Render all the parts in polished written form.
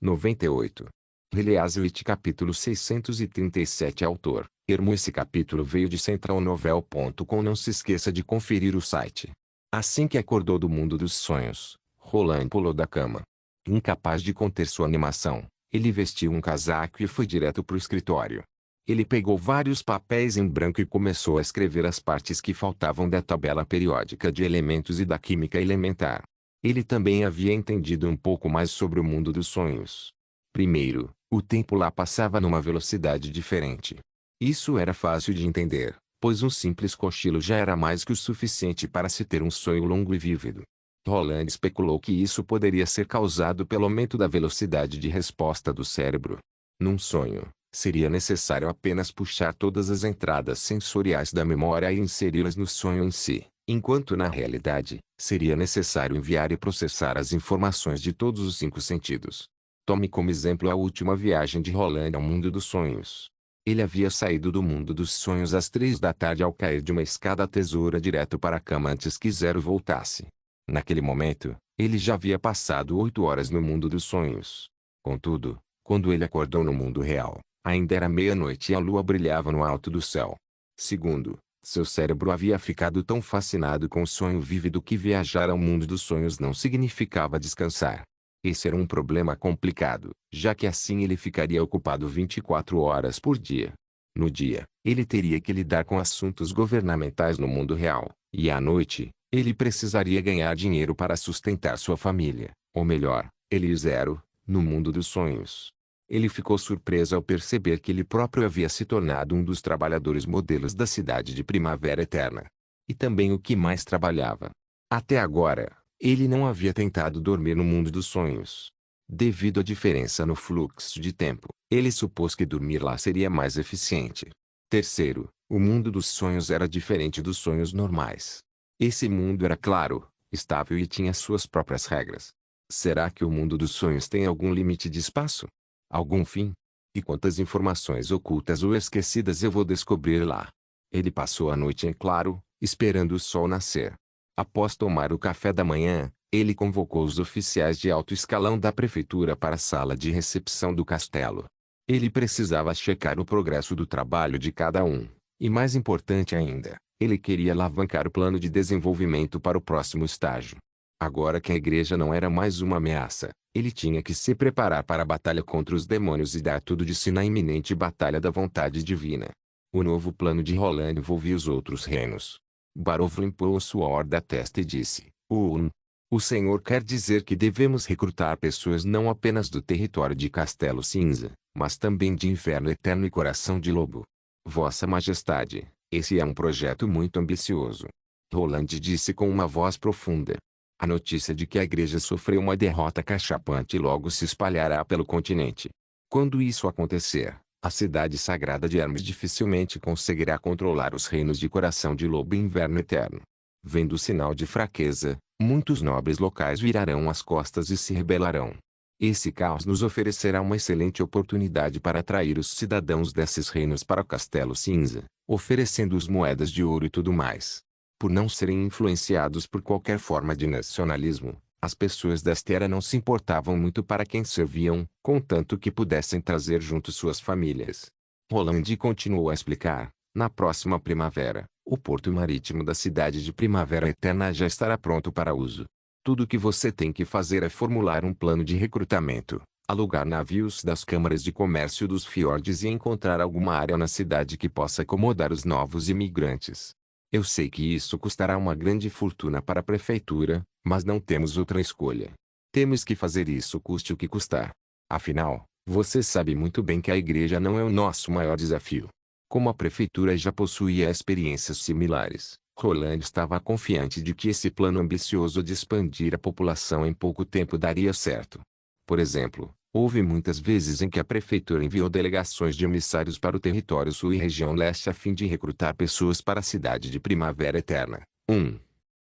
98. Reliazewit capítulo 637 Autor, Ermo. Esse capítulo veio de centralnovel.com. Não se esqueça de conferir o site. Assim que acordou do mundo dos sonhos, Roland pulou da cama. Incapaz de conter sua animação, ele vestiu um casaco e foi direto para o escritório. Ele pegou vários papéis em branco e começou a escrever as partes que faltavam da tabela periódica de elementos e da química elementar. Ele também havia entendido um pouco mais sobre o mundo dos sonhos. Primeiro, o tempo lá passava numa velocidade diferente. Isso era fácil de entender, pois um simples cochilo já era mais que o suficiente para se ter um sonho longo e vívido. Roland especulou que isso poderia ser causado pelo aumento da velocidade de resposta do cérebro. Num sonho, seria necessário apenas puxar todas as entradas sensoriais da memória e inseri-las no sonho em si, enquanto na realidade, seria necessário enviar e processar as informações de todos os 5 sentidos. Tome como exemplo a última viagem de Roland ao mundo dos sonhos. Ele havia saído do mundo dos sonhos às 3 da tarde ao cair de uma escada tesoura direto para a cama antes que Zero voltasse. Naquele momento, ele já havia passado 8 horas no mundo dos sonhos. Contudo, quando ele acordou no mundo real, ainda era meia-noite e a lua brilhava no alto do céu. Segundo, seu cérebro havia ficado tão fascinado com o sonho vívido que viajar ao mundo dos sonhos não significava descansar. Esse era um problema complicado, já que assim ele ficaria ocupado 24 horas por dia. No dia, ele teria que lidar com assuntos governamentais no mundo real, e à noite, ele precisaria ganhar dinheiro para sustentar sua família, ou melhor, ele e Zero, no mundo dos sonhos. Ele ficou surpreso ao perceber que ele próprio havia se tornado um dos trabalhadores modelos da cidade de Primavera Eterna. E também o que mais trabalhava. Até agora, ele não havia tentado dormir no mundo dos sonhos. Devido à diferença no fluxo de tempo, ele supôs que dormir lá seria mais eficiente. Terceiro, o mundo dos sonhos era diferente dos sonhos normais. Esse mundo era claro, estável e tinha suas próprias regras. Será que o mundo dos sonhos tem algum limite de espaço? Algum fim? E quantas informações ocultas ou esquecidas eu vou descobrir lá? Ele passou a noite em claro, esperando o sol nascer. Após tomar o café da manhã, ele convocou os oficiais de alto escalão da prefeitura para a sala de recepção do castelo. Ele precisava checar o progresso do trabalho de cada um, e mais importante ainda, ele queria alavancar o plano de desenvolvimento para o próximo estágio. Agora que a igreja não era mais uma ameaça, ele tinha que se preparar para a batalha contra os demônios e dar tudo de si na iminente batalha da vontade divina. O novo plano de Roland envolvia os outros reinos. Barov limpou o suor da testa e disse: O Senhor quer dizer que devemos recrutar pessoas não apenas do território de Castelo Cinza, mas também de Inverno Eterno e Coração de Lobo. Vossa Majestade, esse é um projeto muito ambicioso. Roland disse com uma voz profunda. A notícia de que a igreja sofreu uma derrota cachapante logo se espalhará pelo continente. Quando isso acontecer, a cidade sagrada de Hermes dificilmente conseguirá controlar os reinos de Coração de Lobo e Inverno Eterno. Vendo o sinal de fraqueza, muitos nobres locais virarão as costas e se rebelarão. Esse caos nos oferecerá uma excelente oportunidade para atrair os cidadãos desses reinos para o Castelo Cinza, oferecendo-os moedas de ouro e tudo mais. Por não serem influenciados por qualquer forma de nacionalismo, as pessoas desta era não se importavam muito para quem serviam, contanto que pudessem trazer junto suas famílias. Roland continuou a explicar: na próxima primavera, o porto marítimo da cidade de Primavera Eterna já estará pronto para uso. Tudo o que você tem que fazer é formular um plano de recrutamento, alugar navios das câmaras de comércio dos fiordes e encontrar alguma área na cidade que possa acomodar os novos imigrantes. Eu sei que isso custará uma grande fortuna para a prefeitura, mas não temos outra escolha. Temos que fazer isso custe o que custar. Afinal, você sabe muito bem que a igreja não é o nosso maior desafio. Como a prefeitura já possuía experiências similares, Roland estava confiante de que esse plano ambicioso de expandir a população em pouco tempo daria certo. Por exemplo, houve muitas vezes em que a prefeitura enviou delegações de emissários para o território sul e região leste a fim de recrutar pessoas para a cidade de Primavera Eterna.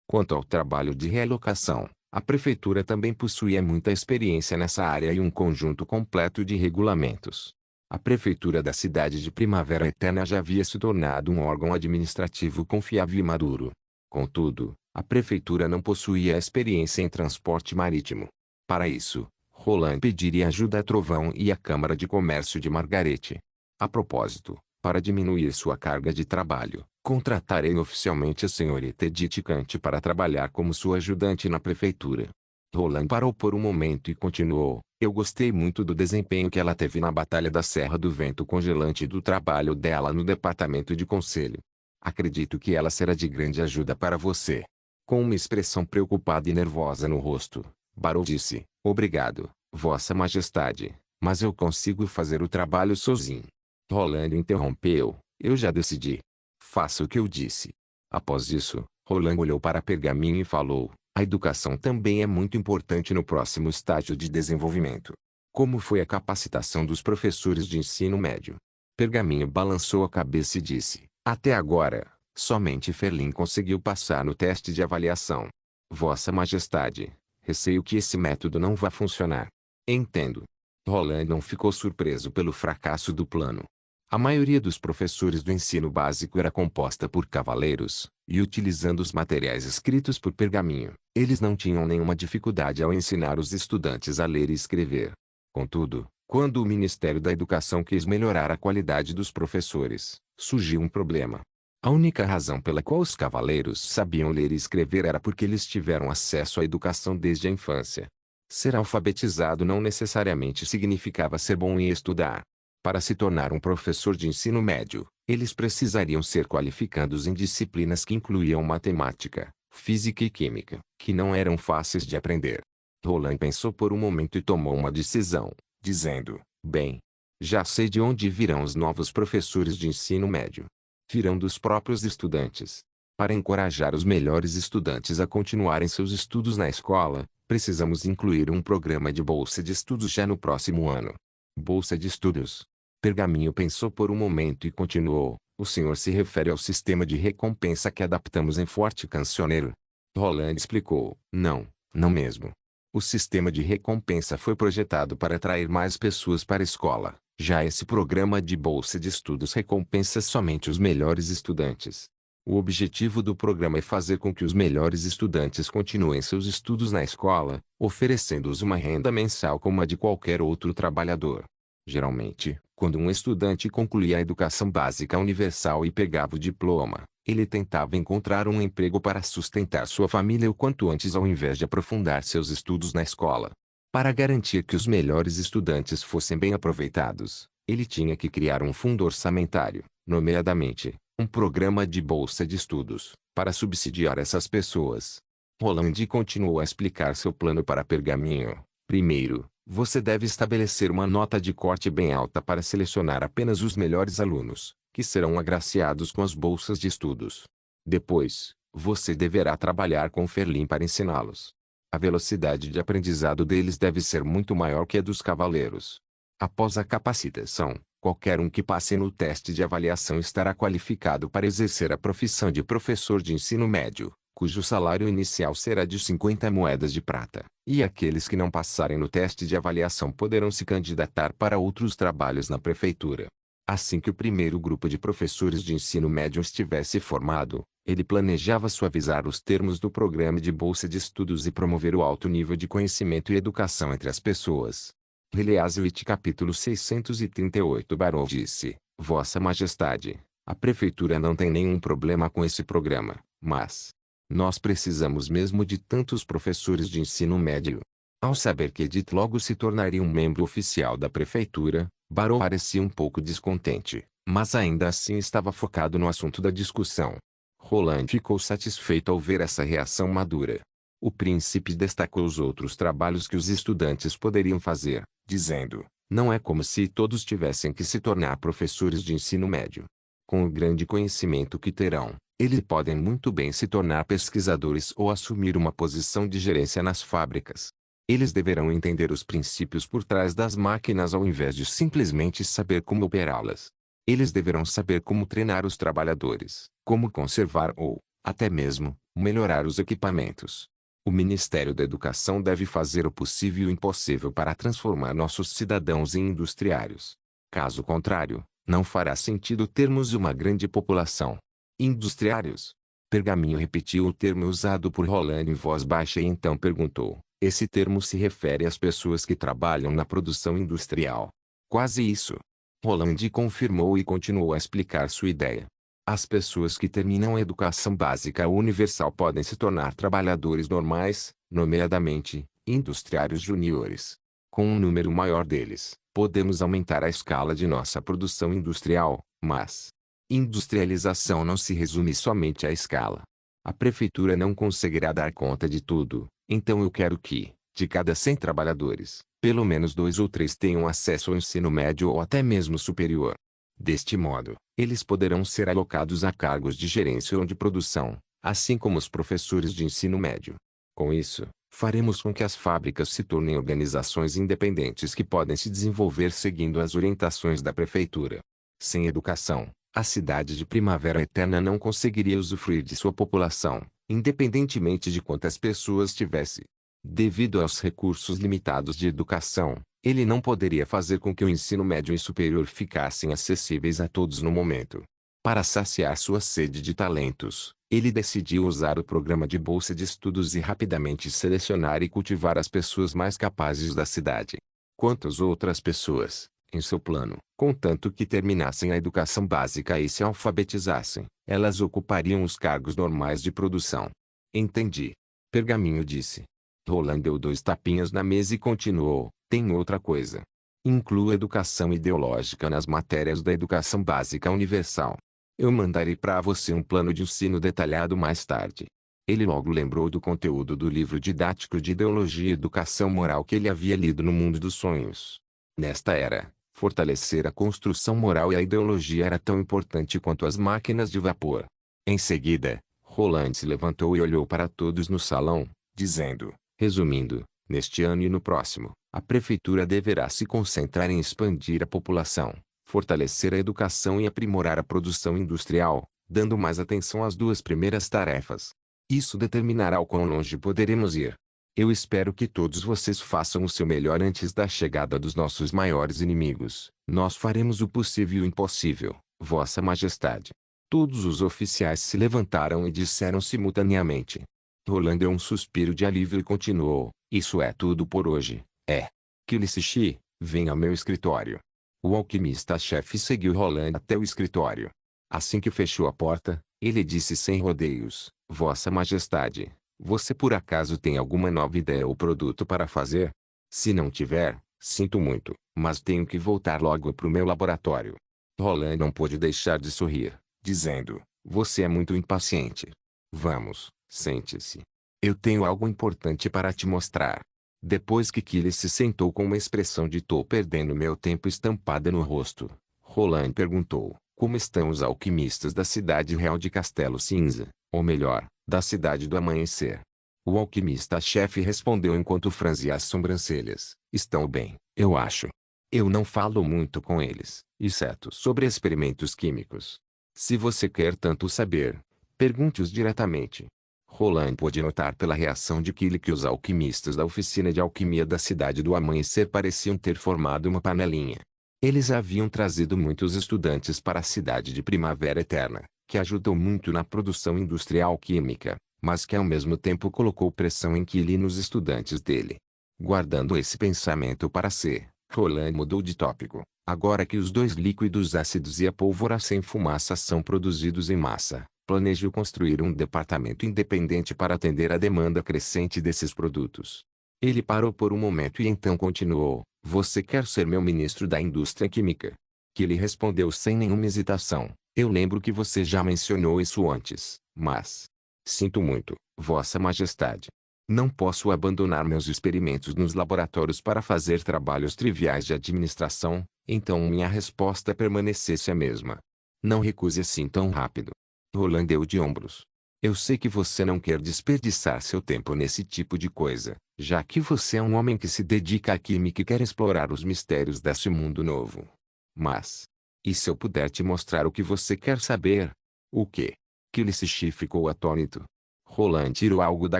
Quanto ao trabalho de realocação, a prefeitura também possuía muita experiência nessa área e um conjunto completo de regulamentos. A prefeitura da cidade de Primavera Eterna já havia se tornado um órgão administrativo confiável e maduro. Contudo, a prefeitura não possuía experiência em transporte marítimo. Para isso, Roland pediria ajuda a Trovão e à Câmara de Comércio de Margarete. A propósito, para diminuir sua carga de trabalho, contratarei oficialmente a senhorita Edith Cante para trabalhar como sua ajudante na prefeitura. Roland parou por um momento e continuou. Eu gostei muito do desempenho que ela teve na Batalha da Serra do Vento Congelante e do trabalho dela no departamento de conselho. Acredito que ela será de grande ajuda para você. Com uma expressão preocupada e nervosa no rosto, Barrow disse, obrigado, Vossa Majestade, mas eu consigo fazer o trabalho sozinho. Roland interrompeu, eu já decidi. Faça o que eu disse. Após isso, Roland olhou para Pergaminho e falou, a educação também é muito importante no próximo estágio de desenvolvimento. Como foi a capacitação dos professores de ensino médio? Pergaminho balançou a cabeça e disse, até agora, somente Ferlin conseguiu passar no teste de avaliação. Vossa Majestade, receio que esse método não vá funcionar. Entendo. Roland não ficou surpreso pelo fracasso do plano. A maioria dos professores do ensino básico era composta por cavaleiros, e utilizando os materiais escritos por Pergaminho, eles não tinham nenhuma dificuldade ao ensinar os estudantes a ler e escrever. Contudo, quando o Ministério da Educação quis melhorar a qualidade dos professores, surgiu um problema. A única razão pela qual os cavaleiros sabiam ler e escrever era porque eles tiveram acesso à educação desde a infância. Ser alfabetizado não necessariamente significava ser bom em estudar. Para se tornar um professor de ensino médio, eles precisariam ser qualificados em disciplinas que incluíam matemática, física e química, que não eram fáceis de aprender. Roland pensou por um momento e tomou uma decisão, dizendo, bem, já sei de onde virão os novos professores de ensino médio. Virão dos próprios estudantes. Para encorajar os melhores estudantes a continuarem seus estudos na escola, precisamos incluir um programa de bolsa de estudos já no próximo ano. Bolsa de estudos. Pergaminho pensou por um momento e continuou, o senhor se refere ao sistema de recompensa que adaptamos em Forte Cancioneiro? Roland explicou, não mesmo. O sistema de recompensa foi projetado para atrair mais pessoas para a escola. Já esse programa de bolsa de estudos recompensa somente os melhores estudantes. O objetivo do programa é fazer com que os melhores estudantes continuem seus estudos na escola, oferecendo-os uma renda mensal como a de qualquer outro trabalhador. Geralmente, quando um estudante concluía a educação básica universal e pegava o diploma, ele tentava encontrar um emprego para sustentar sua família o quanto antes ao invés de aprofundar seus estudos na escola. Para garantir que os melhores estudantes fossem bem aproveitados, ele tinha que criar um fundo orçamentário, nomeadamente, um programa de bolsa de estudos, para subsidiar essas pessoas. Roland continuou a explicar seu plano para Pergaminho. Primeiro, você deve estabelecer uma nota de corte bem alta para selecionar apenas os melhores alunos, que serão agraciados com as bolsas de estudos. Depois, você deverá trabalhar com Ferlin para ensiná-los. A velocidade de aprendizado deles deve ser muito maior que a dos cavaleiros. Após a capacitação, qualquer um que passe no teste de avaliação estará qualificado para exercer a profissão de professor de ensino médio, cujo salário inicial será de 50 moedas de prata, e aqueles que não passarem no teste de avaliação poderão se candidatar para outros trabalhos na prefeitura. Assim que o primeiro grupo de professores de ensino médio estivesse formado, ele planejava suavizar os termos do programa de bolsa de estudos e promover o alto nível de conhecimento e educação entre as pessoas. Leazewitz capítulo 638 Barrow disse, Vossa Majestade, a prefeitura não tem nenhum problema com esse programa, mas nós precisamos mesmo de tantos professores de ensino médio. Ao saber que Edith logo se tornaria um membro oficial da prefeitura, Barrow parecia um pouco descontente, mas ainda assim estava focado no assunto da discussão. Roland ficou satisfeito ao ver essa reação madura. O príncipe destacou os outros trabalhos que os estudantes poderiam fazer, dizendo, não é como se todos tivessem que se tornar professores de ensino médio. Com o grande conhecimento que terão, eles podem muito bem se tornar pesquisadores ou assumir uma posição de gerência nas fábricas. Eles deverão entender os princípios por trás das máquinas ao invés de simplesmente saber como operá-las. Eles deverão saber como treinar os trabalhadores, como conservar ou, até mesmo, melhorar os equipamentos. O Ministério da Educação deve fazer o possível e o impossível para transformar nossos cidadãos em industriários. Caso contrário, não fará sentido termos uma grande população. Industriários. Pergaminho repetiu o termo usado por Roland em voz baixa e então perguntou, Esse termo se refere às pessoas que trabalham na produção industrial. Quase isso. Roland confirmou e continuou a explicar sua ideia. As pessoas que terminam a educação básica universal podem se tornar trabalhadores normais, nomeadamente, industriários juniores. Com um número maior deles, podemos aumentar a escala de nossa produção industrial, mas industrialização não se resume somente à escala. A prefeitura não conseguirá dar conta de tudo, então eu quero que, de cada 100 trabalhadores, pelo menos 2 ou 3 tenham acesso ao ensino médio ou até mesmo superior. Deste modo, eles poderão ser alocados a cargos de gerência ou de produção, assim como os professores de ensino médio. Com isso, faremos com que as fábricas se tornem organizações independentes que podem se desenvolver seguindo as orientações da prefeitura. Sem educação, a cidade de Primavera Eterna não conseguiria usufruir de sua população, independentemente de quantas pessoas tivesse. Devido aos recursos limitados de educação, ele não poderia fazer com que o ensino médio e superior ficassem acessíveis a todos no momento. Para saciar sua sede de talentos, ele decidiu usar o programa de bolsa de estudos e rapidamente selecionar e cultivar as pessoas mais capazes da cidade. Quanto às outras pessoas, em seu plano, contanto que terminassem a educação básica e se alfabetizassem, elas ocupariam os cargos normais de produção. Entendi. Pergaminho disse. Roland deu 2 tapinhas na mesa e continuou, tem outra coisa. Inclua educação ideológica nas matérias da educação básica universal. Eu mandarei para você um plano de ensino detalhado mais tarde. Ele logo lembrou do conteúdo do livro didático de Ideologia e Educação Moral que ele havia lido no Mundo dos Sonhos. Nesta era, fortalecer a construção moral e a ideologia era tão importante quanto as máquinas de vapor. Em seguida, Roland se levantou e olhou para todos no salão, dizendo, resumindo, neste ano e no próximo, a prefeitura deverá se concentrar em expandir a população, fortalecer a educação e aprimorar a produção industrial, dando mais atenção às 2 primeiras tarefas. Isso determinará o quão longe poderemos ir. Eu espero que todos vocês façam o seu melhor antes da chegada dos nossos maiores inimigos. Nós faremos o possível e o impossível, Vossa Majestade. Todos os oficiais se levantaram e disseram simultaneamente. Roland deu um suspiro de alívio e continuou, isso é tudo por hoje, é. Kilishi, vem ao meu escritório. O alquimista-chefe seguiu Roland até o escritório. Assim que fechou a porta, ele disse sem rodeios, Vossa Majestade, você por acaso tem alguma nova ideia ou produto para fazer? Se não tiver, sinto muito, mas tenho que voltar logo para o meu laboratório. Roland não pôde deixar de sorrir, dizendo, você é muito impaciente. Vamos, sente-se. Eu tenho algo importante para te mostrar. Depois que Killy se sentou com uma expressão de tô perdendo meu tempo estampada no rosto, Roland perguntou, como estão os alquimistas da cidade real de Castelo Cinza, ou melhor, da cidade do amanhecer? O alquimista-chefe respondeu enquanto franzia as sobrancelhas, estão bem, eu acho. Eu não falo muito com eles, exceto sobre experimentos químicos. Se você quer tanto saber, pergunte-os diretamente. Roland pôde notar pela reação de Killy que os alquimistas da oficina de alquimia da cidade do amanhecer pareciam ter formado uma panelinha. Eles haviam trazido muitos estudantes para a cidade de Primavera Eterna, que ajudou muito na produção industrial química, mas que ao mesmo tempo colocou pressão em Killy e nos estudantes dele. Guardando esse pensamento para si, Roland mudou de tópico. Agora que os 2 líquidos ácidos e a pólvora sem fumaça são produzidos em massa, planejo construir um departamento independente para atender à demanda crescente desses produtos. Ele parou por um momento e então continuou, você quer ser meu ministro da indústria química? Killy respondeu sem nenhuma hesitação, eu lembro que você já mencionou isso antes, mas... Sinto muito, Vossa Majestade. Não posso abandonar meus experimentos nos laboratórios para fazer trabalhos triviais de administração, então minha resposta permanecesse a mesma. Não recuse assim tão rápido. Roland deu de ombros. Eu sei que você não quer desperdiçar seu tempo nesse tipo de coisa, já que você é um homem que se dedica à química e quer explorar os mistérios desse mundo novo. Mas... e se eu puder te mostrar o que você quer saber? O quê? Kilishi ficou atônito. Roland tirou algo da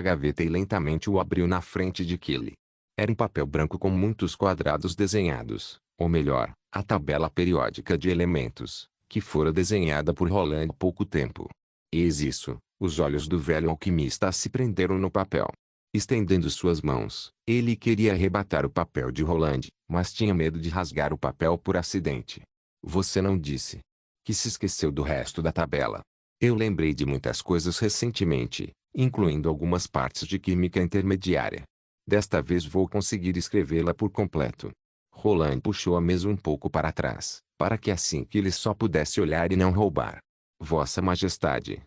gaveta e lentamente o abriu na frente de Killy. Era um papel branco com muitos quadrados desenhados, ou melhor, a tabela periódica de elementos, que fora desenhada por Roland há pouco tempo. Eis isso, os olhos do velho alquimista se prenderam no papel. Estendendo suas mãos, ele queria arrebatar o papel de Roland, mas tinha medo de rasgar o papel por acidente. Você não disse que se esqueceu do resto da tabela. Eu lembrei de muitas coisas recentemente, incluindo algumas partes de química intermediária. Desta vez vou conseguir escrevê-la por completo. Roland puxou a mesa um pouco para trás, para que assim que ele só pudesse olhar e não roubar. Vossa Majestade,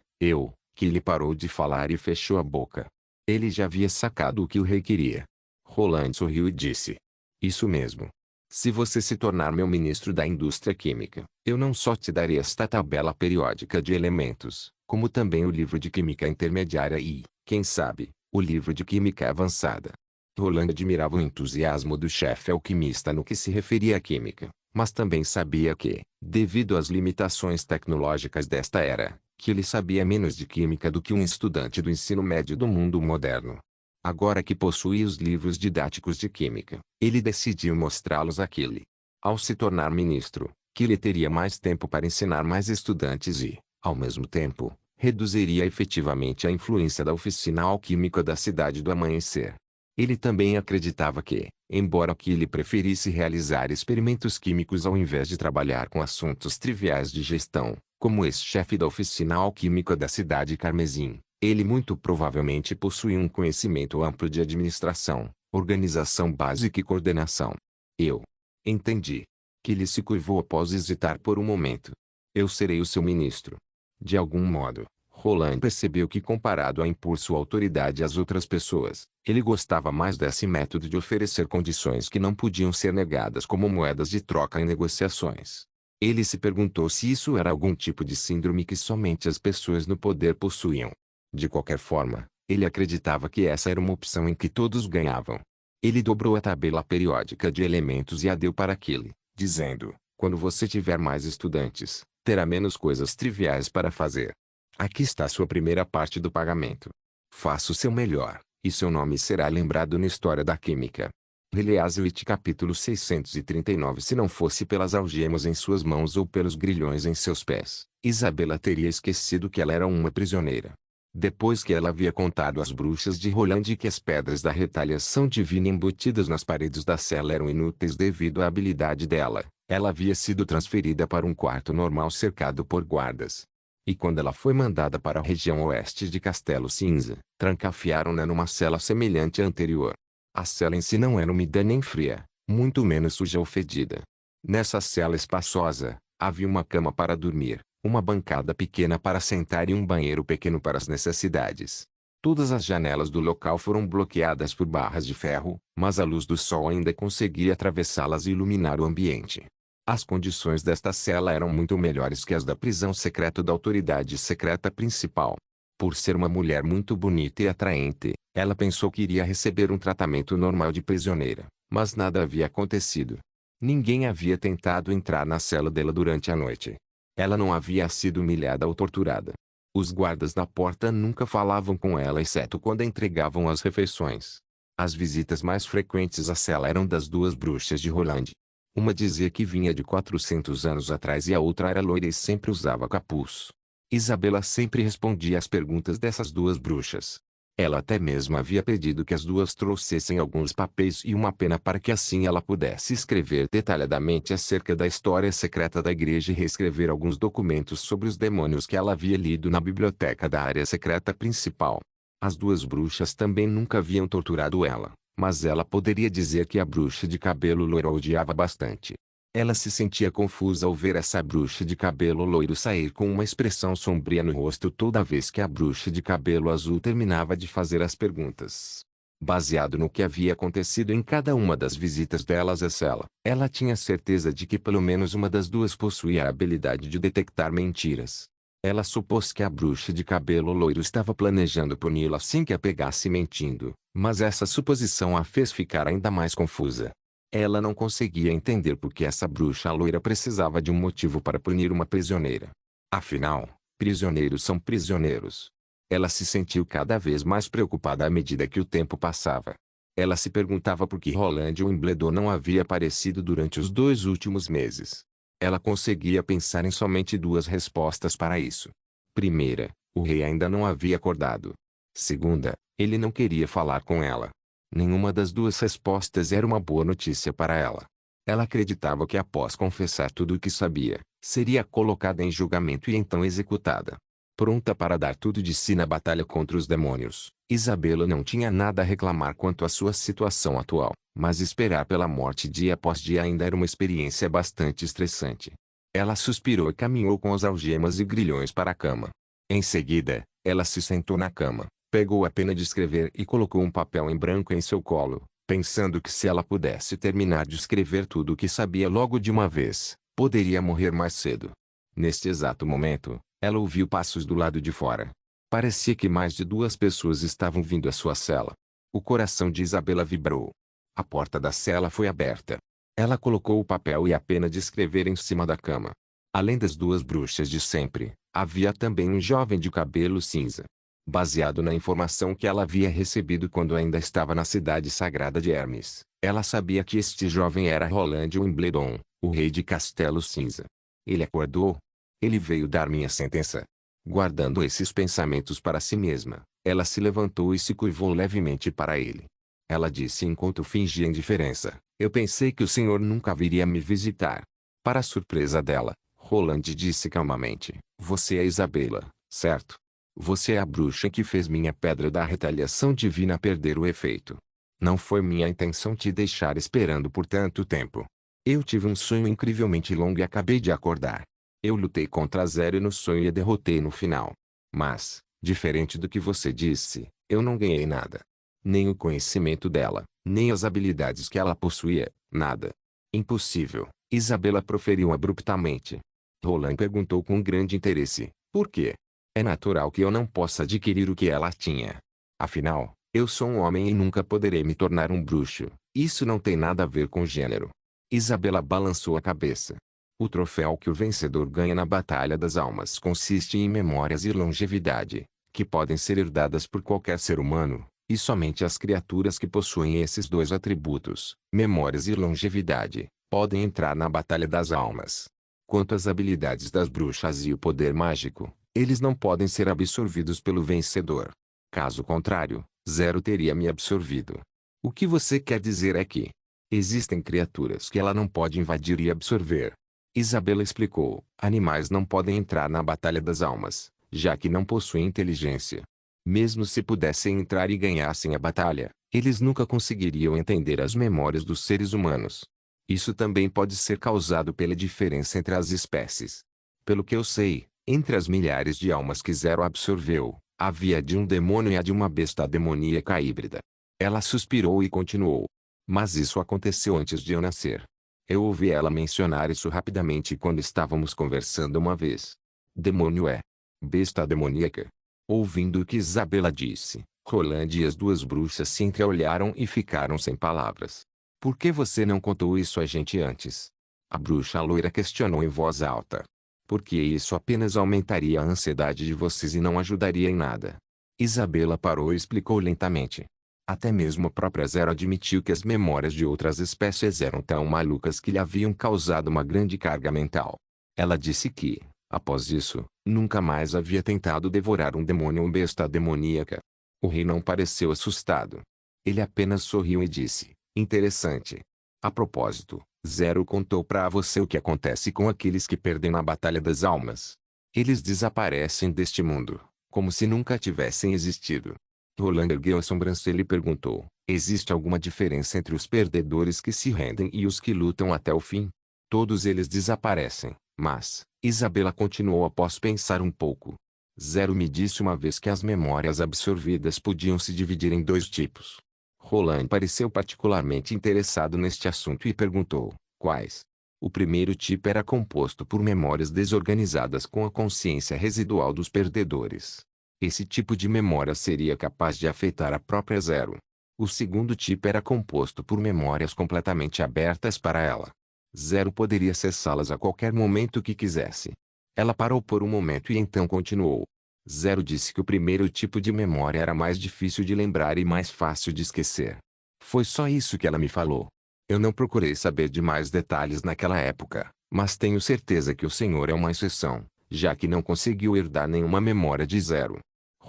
que ele parou de falar e fechou a boca. Ele já havia sacado o que o rei queria. Roland sorriu e disse: Isso mesmo. Se você se tornar meu ministro da indústria química, eu não só te darei esta tabela periódica de elementos, como também o livro de química intermediária e, quem sabe, o livro de química avançada. Roland admirava o entusiasmo do chefe alquimista no que se referia à química, mas também sabia que, devido às limitações tecnológicas desta era, que ele sabia menos de química do que um estudante do ensino médio do mundo moderno. Agora que possuía os livros didáticos de química, ele decidiu mostrá-los a Killy. Ao se tornar ministro, Killy teria mais tempo para ensinar mais estudantes e, ao mesmo tempo, reduziria efetivamente a influência da oficina alquímica da Cidade do Amanhecer. Ele também acreditava que, embora Killy preferisse realizar experimentos químicos ao invés de trabalhar com assuntos triviais de gestão, como ex-chefe da oficina alquímica da Cidade Carmesim, ele muito provavelmente possuía um conhecimento amplo de administração, organização básica e coordenação. Eu entendi. Killy se curvou após hesitar por um momento. Eu serei o seu ministro. De algum modo, Roland percebeu que comparado a impor sua autoridade às outras pessoas, ele gostava mais desse método de oferecer condições que não podiam ser negadas como moedas de troca em negociações. Ele se perguntou se isso era algum tipo de síndrome que somente as pessoas no poder possuíam. De qualquer forma, ele acreditava que essa era uma opção em que todos ganhavam. Ele dobrou a tabela periódica de elementos e a deu para Killy, dizendo: Quando você tiver mais estudantes, terá menos coisas triviais para fazer. Aqui está sua primeira parte do pagamento. Faça o seu melhor, e seu nome será lembrado na história da química. Leazewitz capítulo 639. Se não fosse pelas algemas em suas mãos ou pelos grilhões em seus pés, Isabela teria esquecido que ela era uma prisioneira. Depois que ela havia contado às bruxas de Roland que as pedras da retaliação divina embutidas nas paredes da cela eram inúteis devido à habilidade dela, ela havia sido transferida para um quarto normal cercado por guardas. E quando ela foi mandada para a região oeste de Castelo Cinza, trancafiaram-na numa cela semelhante à anterior. A cela em si não era úmida nem fria, muito menos suja ou fedida. Nessa cela espaçosa, havia uma cama para dormir, uma bancada pequena para sentar e um banheiro pequeno para as necessidades. Todas as janelas do local foram bloqueadas por barras de ferro, mas a luz do sol ainda conseguia atravessá-las e iluminar o ambiente. As condições desta cela eram muito melhores que as da prisão secreta da autoridade secreta principal. Por ser uma mulher muito bonita e atraente, ela pensou que iria receber um tratamento normal de prisioneira, mas nada havia acontecido. Ninguém havia tentado entrar na cela dela durante a noite. Ela não havia sido humilhada ou torturada. Os guardas na porta nunca falavam com ela exceto quando entregavam as refeições. As visitas mais frequentes à cela eram das duas bruxas de Roland. Uma dizia que vinha de 400 anos atrás e a outra era loira e sempre usava capuz. Isabela sempre respondia às perguntas dessas duas bruxas. Ela até mesmo havia pedido que as duas trouxessem alguns papéis e uma pena para que assim ela pudesse escrever detalhadamente acerca da história secreta da igreja e reescrever alguns documentos sobre os demônios que ela havia lido na biblioteca da área secreta principal. As duas bruxas também nunca haviam torturado ela, mas ela poderia dizer que a bruxa de cabelo loiro a odiava bastante. Ela se sentia confusa ao ver essa bruxa de cabelo loiro sair com uma expressão sombria no rosto toda vez que a bruxa de cabelo azul terminava de fazer as perguntas. Baseado no que havia acontecido em cada uma das visitas delas à cela, ela tinha certeza de que pelo menos uma das duas possuía a habilidade de detectar mentiras. Ela supôs que a bruxa de cabelo loiro estava planejando puni-la assim que a pegasse mentindo, mas essa suposição a fez ficar ainda mais confusa. Ela não conseguia entender por que essa bruxa loira precisava de um motivo para punir uma prisioneira. Afinal, prisioneiros são prisioneiros. Ela se sentiu cada vez mais preocupada à medida que o tempo passava. Ela se perguntava por que Roland Wimbledon não havia aparecido durante os 2 últimos meses. Ela conseguia pensar em somente 2 respostas para isso. Primeira, o rei ainda não havia acordado. Segunda, ele não queria falar com ela. Nenhuma das duas respostas era uma boa notícia para ela. Ela acreditava que após confessar tudo o que sabia, seria colocada em julgamento e então executada. Pronta para dar tudo de si na batalha contra os demônios, Isabela não tinha nada a reclamar quanto à sua situação atual, mas esperar pela morte dia após dia ainda era uma experiência bastante estressante. Ela suspirou e caminhou com as algemas e grilhões para a cama. Em seguida, ela se sentou na cama, pegou a pena de escrever e colocou um papel em branco em seu colo, pensando que se ela pudesse terminar de escrever tudo o que sabia logo de uma vez, poderia morrer mais cedo. Neste exato momento, ela ouviu passos do lado de fora. Parecia que mais de 2 pessoas estavam vindo à sua cela. O coração de Isabela vibrou. A porta da cela foi aberta. Ela colocou o papel e a pena de escrever em cima da cama. Além das 2 bruxas de sempre, havia também um jovem de cabelo cinza. Baseado na informação que ela havia recebido quando ainda estava na cidade sagrada de Hermes, ela sabia que este jovem era Roland Wimbledon, o rei de Castelo Cinza. Ele acordou. Ele veio dar minha sentença. Guardando esses pensamentos para si mesma, ela se levantou e se curvou levemente para ele. Ela disse enquanto fingia indiferença: eu pensei que o senhor nunca viria me visitar. Para surpresa dela, Roland disse calmamente: você é Isabela, certo? Você é a bruxa que fez minha pedra da retaliação divina perder o efeito. Não foi minha intenção te deixar esperando por tanto tempo. Eu tive um sonho incrivelmente longo e acabei de acordar. Eu lutei contra Zero no sonho e a derrotei no final. Mas, diferente do que você disse, eu não ganhei nada. Nem o conhecimento dela, nem as habilidades que ela possuía, nada. Impossível, Isabela proferiu abruptamente. Roland perguntou com grande interesse: por quê? É natural que eu não possa adquirir o que ela tinha. Afinal, eu sou um homem e nunca poderei me tornar um bruxo. Isso não tem nada a ver com gênero. Isabela balançou a cabeça. O troféu que o vencedor ganha na Batalha das Almas consiste em memórias e longevidade, que podem ser herdadas por qualquer ser humano, e somente as criaturas que possuem esses 2 atributos, memórias e longevidade, podem entrar na Batalha das Almas. Quanto às habilidades das bruxas e o poder mágico, eles não podem ser absorvidos pelo vencedor. Caso contrário, Zero teria me absorvido. O que você quer dizer é que existem criaturas que ela não pode invadir e absorver. Isabela explicou: animais não podem entrar na Batalha das Almas, já que não possuem inteligência. Mesmo se pudessem entrar e ganhassem a batalha, eles nunca conseguiriam entender as memórias dos seres humanos. Isso também pode ser causado pela diferença entre as espécies. Pelo que eu sei, entre as milhares de almas que Zero absorveu, havia a de um demônio e a de uma besta demoníaca híbrida. Ela suspirou e continuou: mas isso aconteceu antes de eu nascer. Eu ouvi ela mencionar isso rapidamente quando estávamos conversando uma vez. Demônio é besta demoníaca. Ouvindo o que Isabela disse, Roland e as 2 bruxas se entreolharam e ficaram sem palavras. Por que você não contou isso a gente antes? A bruxa loira questionou em voz alta. Porque isso apenas aumentaria a ansiedade de vocês e não ajudaria em nada. Isabela parou e explicou lentamente. Até mesmo a própria Zero admitiu que as memórias de outras espécies eram tão malucas que lhe haviam causado uma grande carga mental. Ela disse que, após isso, nunca mais havia tentado devorar um demônio ou besta demoníaca. O rei não pareceu assustado. Ele apenas sorriu e disse: interessante. A propósito, Zero contou para você o que acontece com aqueles que perdem na Batalha das Almas. Eles desaparecem deste mundo, como se nunca tivessem existido. Roland ergueu a sobrancelha e perguntou: existe alguma diferença entre os perdedores que se rendem e os que lutam até o fim? Todos eles desaparecem, mas, Isabela continuou após pensar um pouco. Zero me disse uma vez que as memórias absorvidas podiam se dividir em 2 tipos. Roland pareceu particularmente interessado neste assunto e perguntou: quais? O primeiro tipo era composto por memórias desorganizadas com a consciência residual dos perdedores. Esse tipo de memória seria capaz de afetar a própria Zero. O segundo tipo era composto por memórias completamente abertas para ela. Zero poderia acessá-las a qualquer momento que quisesse. Ela parou por um momento e então continuou. Zero disse que o primeiro tipo de memória era mais difícil de lembrar e mais fácil de esquecer. Foi só isso que ela me falou. Eu não procurei saber de mais detalhes naquela época, mas tenho certeza que o senhor é uma exceção, já que não conseguiu herdar nenhuma memória de Zero.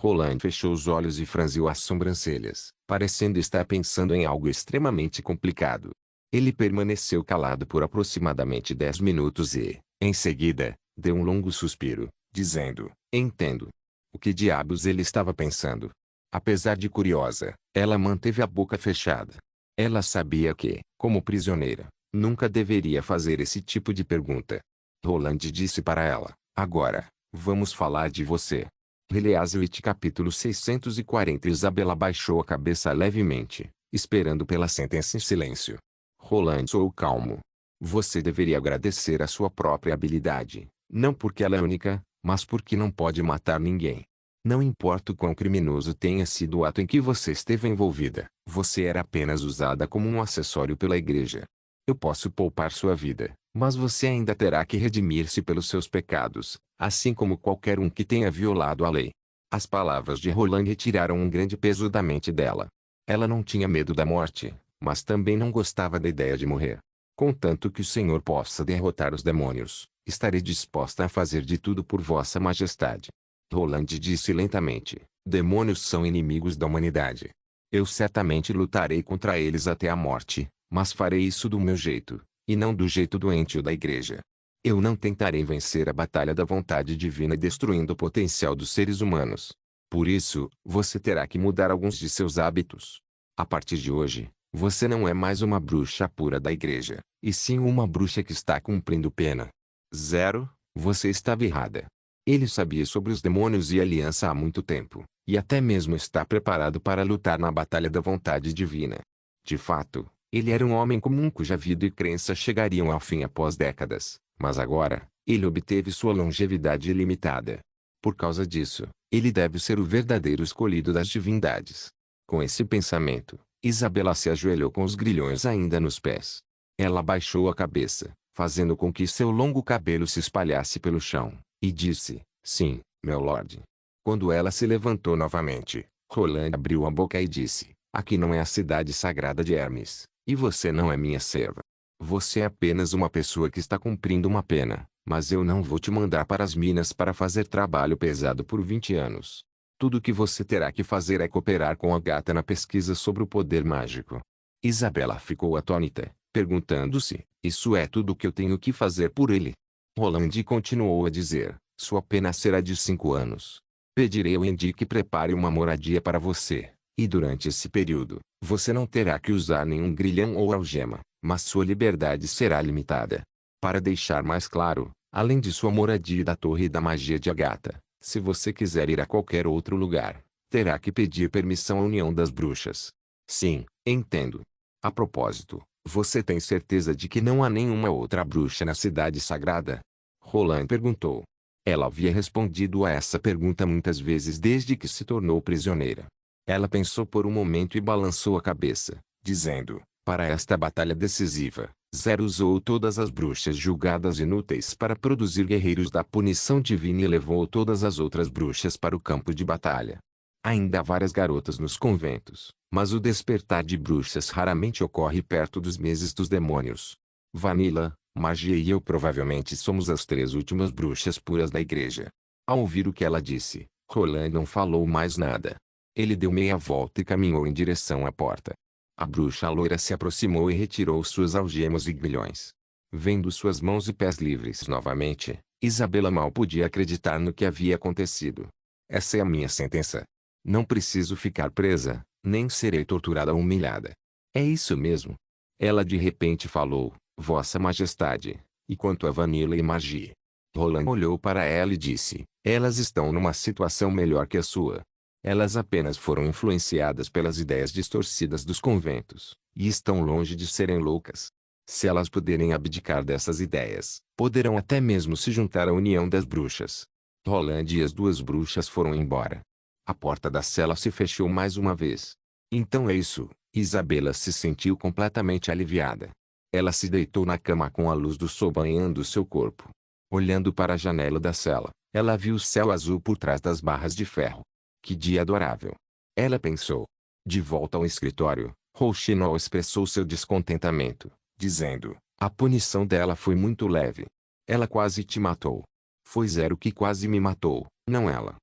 Roland fechou os olhos e franziu as sobrancelhas, parecendo estar pensando em algo extremamente complicado. Ele permaneceu calado por aproximadamente 10 minutos e, em seguida, deu um longo suspiro, dizendo: "Entendo." O que diabos ele estava pensando? Apesar de curiosa, ela manteve a boca fechada. Ela sabia que, como prisioneira, nunca deveria fazer esse tipo de pergunta. Roland disse para ela: "Agora, vamos falar de você." Eleazarite capítulo 640. Isabela baixou a cabeça levemente, esperando pela sentença em silêncio. Roland soou calmo. "Você deveria agradecer a sua própria habilidade, não porque ela é única, mas porque não pode matar ninguém. Não importa o quão criminoso tenha sido o ato em que você esteve envolvida, você era apenas usada como um acessório pela igreja. Eu posso poupar sua vida, mas você ainda terá que redimir-se pelos seus pecados, assim como qualquer um que tenha violado a lei." As palavras de Roland retiraram um grande peso da mente dela. Ela não tinha medo da morte, mas também não gostava da ideia de morrer. "Contanto que o Senhor possa derrotar os demônios, estarei disposta a fazer de tudo por Vossa Majestade." Roland disse lentamente: "Demônios são inimigos da humanidade. Eu certamente lutarei contra eles até a morte, mas farei isso do meu jeito, e não do jeito doentio da igreja. Eu não tentarei vencer a batalha da vontade divina destruindo o potencial dos seres humanos. Por isso, você terá que mudar alguns de seus hábitos. A partir de hoje, você não é mais uma bruxa pura da igreja, e sim uma bruxa que está cumprindo pena." Zero, você estava errada. Ele sabia sobre os demônios e a aliança há muito tempo, e até mesmo está preparado para lutar na batalha da vontade divina. De fato, ele era um homem comum cuja vida e crença chegariam ao fim após décadas, mas agora, ele obteve sua longevidade ilimitada. Por causa disso, ele deve ser o verdadeiro escolhido das divindades. Com esse pensamento, Isabela se ajoelhou com os grilhões ainda nos pés. Ela baixou a cabeça, fazendo com que seu longo cabelo se espalhasse pelo chão, e disse: "Sim, meu lord." Quando ela se levantou novamente, Roland abriu a boca e disse: "Aqui não é a cidade sagrada de Hermes, e você não é minha serva. Você é apenas uma pessoa que está cumprindo uma pena, mas eu não vou te mandar para as minas para fazer trabalho pesado por 20 anos. Tudo o que você terá que fazer é cooperar com a gata na pesquisa sobre o poder mágico." Isabela ficou atônita, perguntando-se: "Isso é tudo o que eu tenho que fazer por ele?" Roland continuou a dizer: "Sua pena será de 5 anos. Pedirei ao Endi que prepare uma moradia para você, e durante esse período, você não terá que usar nenhum grilhão ou algema, mas sua liberdade será limitada. Para deixar mais claro, além de sua moradia e da Torre da Magia de Agatha, se você quiser ir a qualquer outro lugar, terá que pedir permissão à União das Bruxas." "Sim, entendo. A propósito, você tem certeza de que não há nenhuma outra bruxa na cidade sagrada?" Roland perguntou. Ela havia respondido a essa pergunta muitas vezes desde que se tornou prisioneira. Ela pensou por um momento e balançou a cabeça, dizendo: "Para esta batalha decisiva, Zero usou todas as bruxas julgadas inúteis para produzir guerreiros da punição divina e levou todas as outras bruxas para o campo de batalha. Ainda há várias garotas nos conventos, mas o despertar de bruxas raramente ocorre perto dos meses dos demônios. Vanilla, Magia e eu provavelmente somos as 3 últimas bruxas puras da igreja." Ao ouvir o que ela disse, Roland não falou mais nada. Ele deu meia volta e caminhou em direção à porta. A bruxa loira se aproximou e retirou suas algemas e grilhões. Vendo suas mãos e pés livres novamente, Isabela mal podia acreditar no que havia acontecido. "Essa é a minha sentença. Não preciso ficar presa, nem serei torturada ou humilhada." "É isso mesmo." Ela de repente falou: "Vossa Majestade, e quanto a Vanilla e Magie?" Roland olhou para ela e disse: "Elas estão numa situação melhor que a sua. Elas apenas foram influenciadas pelas ideias distorcidas dos conventos, e estão longe de serem loucas. Se elas puderem abdicar dessas ideias, poderão até mesmo se juntar à União das Bruxas." Roland e as 2 bruxas foram embora. A porta da cela se fechou mais uma vez. "Então é isso." Isabela se sentiu completamente aliviada. Ela se deitou na cama com a luz do sol banhando seu corpo. Olhando para a janela da cela, ela viu o céu azul por trás das barras de ferro. Que dia adorável! Ela pensou. De volta ao escritório, Rouxinol expressou seu descontentamento, dizendo: "A punição dela foi muito leve. Ela quase te matou." "Foi Zero que quase me matou, não ela."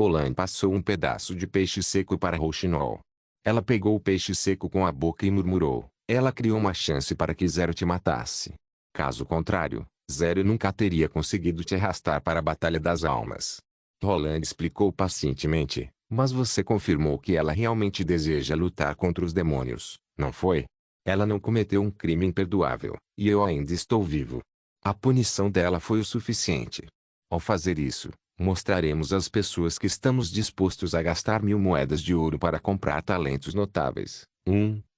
Roland passou um pedaço de peixe seco para Rouxinol. Ela pegou o peixe seco com a boca e murmurou: ela criou uma chance para que Zero te matasse. Caso contrário, Zero nunca teria conseguido te arrastar para a Batalha das Almas. Roland explicou pacientemente: mas você confirmou que ela realmente deseja lutar contra os demônios, não foi? Ela não cometeu um crime imperdoável, e eu ainda estou vivo. A punição dela foi o suficiente. Ao fazer isso, mostraremos às pessoas que estamos dispostos a gastar 1000 moedas de ouro para comprar talentos notáveis.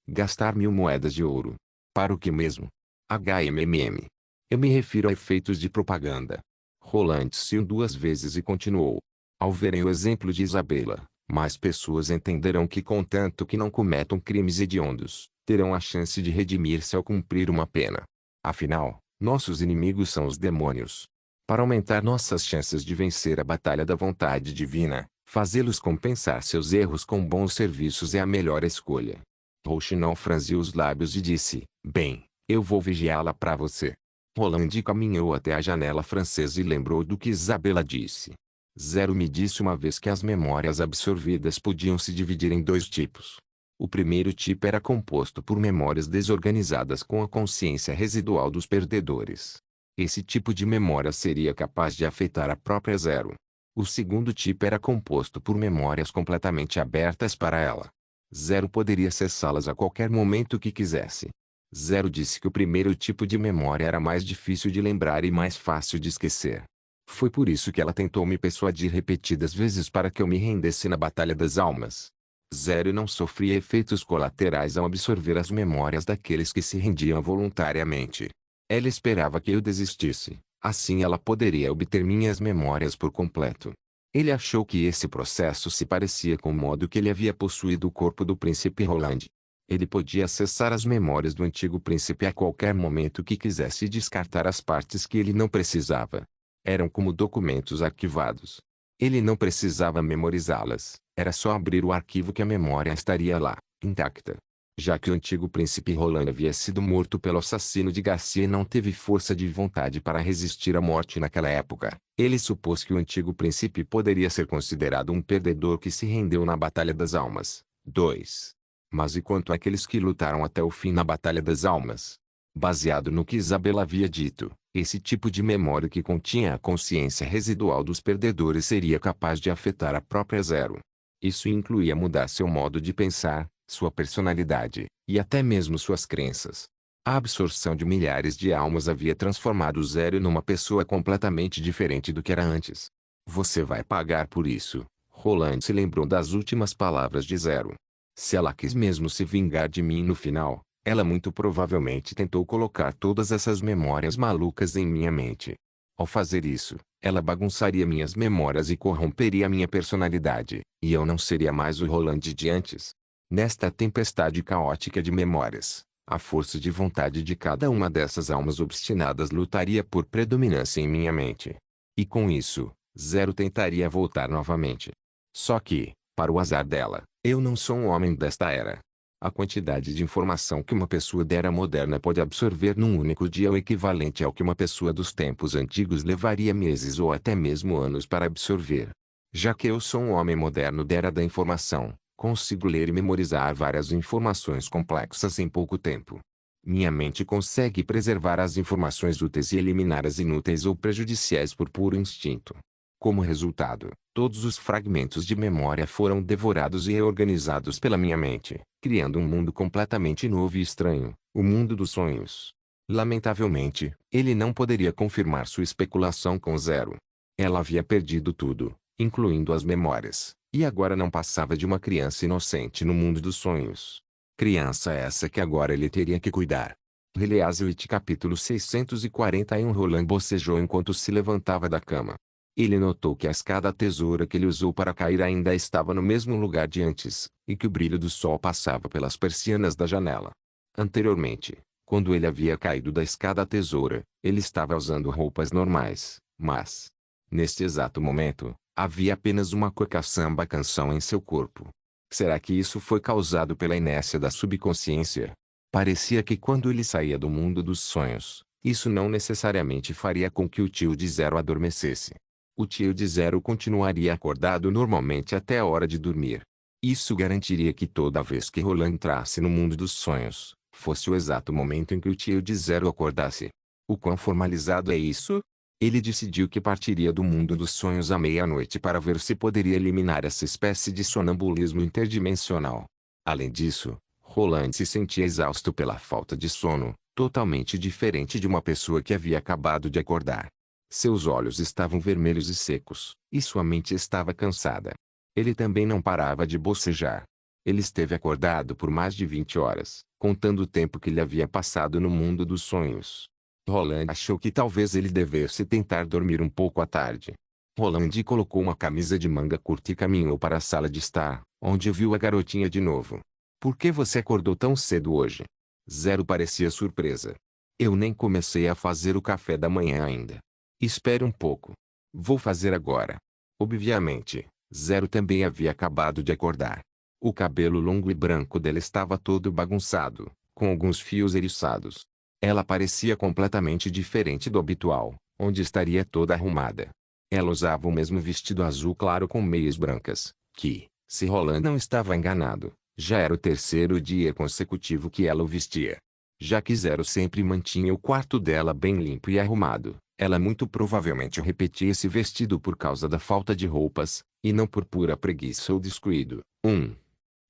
Gastar 1000 moedas de ouro. Para o que mesmo? HMMM. Eu me refiro a efeitos de propaganda. Roland tossiu 2 vezes e continuou. Ao verem o exemplo de Isabela, mais pessoas entenderão que contanto que não cometam crimes hediondos, terão a chance de redimir-se ao cumprir uma pena. Afinal, nossos inimigos são os demônios. Para aumentar nossas chances de vencer a batalha da vontade divina, fazê-los compensar seus erros com bons serviços é a melhor escolha. Rouxinol franziu os lábios e disse: bem, eu vou vigiá-la para você. Roland caminhou até a janela francesa e lembrou do que Isabela disse. Zero me disse uma vez que as memórias absorvidas podiam se dividir em 2 tipos. O primeiro tipo era composto por memórias desorganizadas com a consciência residual dos perdedores. Esse tipo de memória seria capaz de afetar a própria Zero. O segundo tipo era composto por memórias completamente abertas para ela. Zero poderia acessá-las a qualquer momento que quisesse. Zero disse que o primeiro tipo de memória era mais difícil de lembrar e mais fácil de esquecer. Foi por isso que ela tentou me persuadir repetidas vezes para que eu me rendesse na Batalha das Almas. Zero não sofria efeitos colaterais ao absorver as memórias daqueles que se rendiam voluntariamente. Ela esperava que eu desistisse, assim ela poderia obter minhas memórias por completo. Ele achou que esse processo se parecia com o modo que ele havia possuído o corpo do príncipe Roland. Ele podia acessar as memórias do antigo príncipe a qualquer momento que quisesse e descartar as partes que ele não precisava. Eram como documentos arquivados. Ele não precisava memorizá-las, era só abrir o arquivo que a memória estaria lá, intacta. Já que o antigo príncipe Roland havia sido morto pelo assassino de Garcia e não teve força de vontade para resistir à morte naquela época, ele supôs que o antigo príncipe poderia ser considerado um perdedor que se rendeu na Batalha das Almas. 2. Mas e quanto àqueles que lutaram até o fim na Batalha das Almas? Baseado no que Isabela havia dito, esse tipo de memória que continha a consciência residual dos perdedores seria capaz de afetar a própria Zero. Isso incluía mudar seu modo de pensar, sua personalidade, e até mesmo suas crenças. A absorção de milhares de almas havia transformado Zero numa pessoa completamente diferente do que era antes. Você vai pagar por isso. Roland se lembrou das últimas palavras de Zero. Se ela quis mesmo se vingar de mim no final, ela muito provavelmente tentou colocar todas essas memórias malucas em minha mente. Ao fazer isso, ela bagunçaria minhas memórias e corromperia minha personalidade, e eu não seria mais o Roland de antes. Nesta tempestade caótica de memórias, a força de vontade de cada uma dessas almas obstinadas lutaria por predominância em minha mente. E com isso, Zero tentaria voltar novamente. Só que, para o azar dela, eu não sou um homem desta era. A quantidade de informação que uma pessoa da era moderna pode absorver num único dia é o equivalente ao que uma pessoa dos tempos antigos levaria meses ou até mesmo anos para absorver. Já que eu sou um homem moderno da era da informação, consigo ler e memorizar várias informações complexas em pouco tempo. Minha mente consegue preservar as informações úteis e eliminar as inúteis ou prejudiciais por puro instinto. Como resultado, todos os fragmentos de memória foram devorados e reorganizados pela minha mente, criando um mundo completamente novo e estranho, o mundo dos sonhos. Lamentavelmente, ele não poderia confirmar sua especulação com Zero. Ela havia perdido tudo, incluindo as memórias, e agora não passava de uma criança inocente no mundo dos sonhos. Criança essa que agora ele teria que cuidar. Release capítulo 641. Roland bocejou enquanto se levantava da cama. Ele notou que a escada tesoura que ele usou para cair ainda estava no mesmo lugar de antes, e que o brilho do sol passava pelas persianas da janela. Anteriormente, quando ele havia caído da escada tesoura, ele estava usando roupas normais, mas, neste exato momento, havia apenas uma cueca-samba canção em seu corpo. Será que isso foi causado pela inércia da subconsciência? Parecia que quando ele saía do mundo dos sonhos, isso não necessariamente faria com que o tio de Zero adormecesse. O tio de Zero continuaria acordado normalmente até a hora de dormir. Isso garantiria que toda vez que Roland entrasse no mundo dos sonhos, fosse o exato momento em que o tio de Zero acordasse. O quão formalizado é isso? Ele decidiu que partiria do mundo dos sonhos à meia-noite para ver se poderia eliminar essa espécie de sonambulismo interdimensional. Além disso, Roland se sentia exausto pela falta de sono, totalmente diferente de uma pessoa que havia acabado de acordar. Seus olhos estavam vermelhos e secos, e sua mente estava cansada. Ele também não parava de bocejar. Ele esteve acordado por mais de 20 horas, contando o tempo que lhe havia passado no mundo dos sonhos. Roland achou que talvez ele devesse tentar dormir um pouco à tarde. Roland colocou uma camisa de manga curta e caminhou para a sala de estar, onde viu a garotinha de novo. Por que você acordou tão cedo hoje? Zero parecia surpresa. Eu nem comecei a fazer o café da manhã ainda. Espere um pouco. Vou fazer agora. Obviamente, Zero também havia acabado de acordar. O cabelo longo e branco dela estava todo bagunçado, com alguns fios eriçados. Ela parecia completamente diferente do habitual, onde estaria toda arrumada. Ela usava o mesmo vestido azul claro com meias brancas, que, se Roland não estava enganado, já era o terceiro dia consecutivo que ela o vestia. Já que Zero sempre mantinha o quarto dela bem limpo e arrumado, ela muito provavelmente repetia esse vestido por causa da falta de roupas, e não por pura preguiça ou descuido.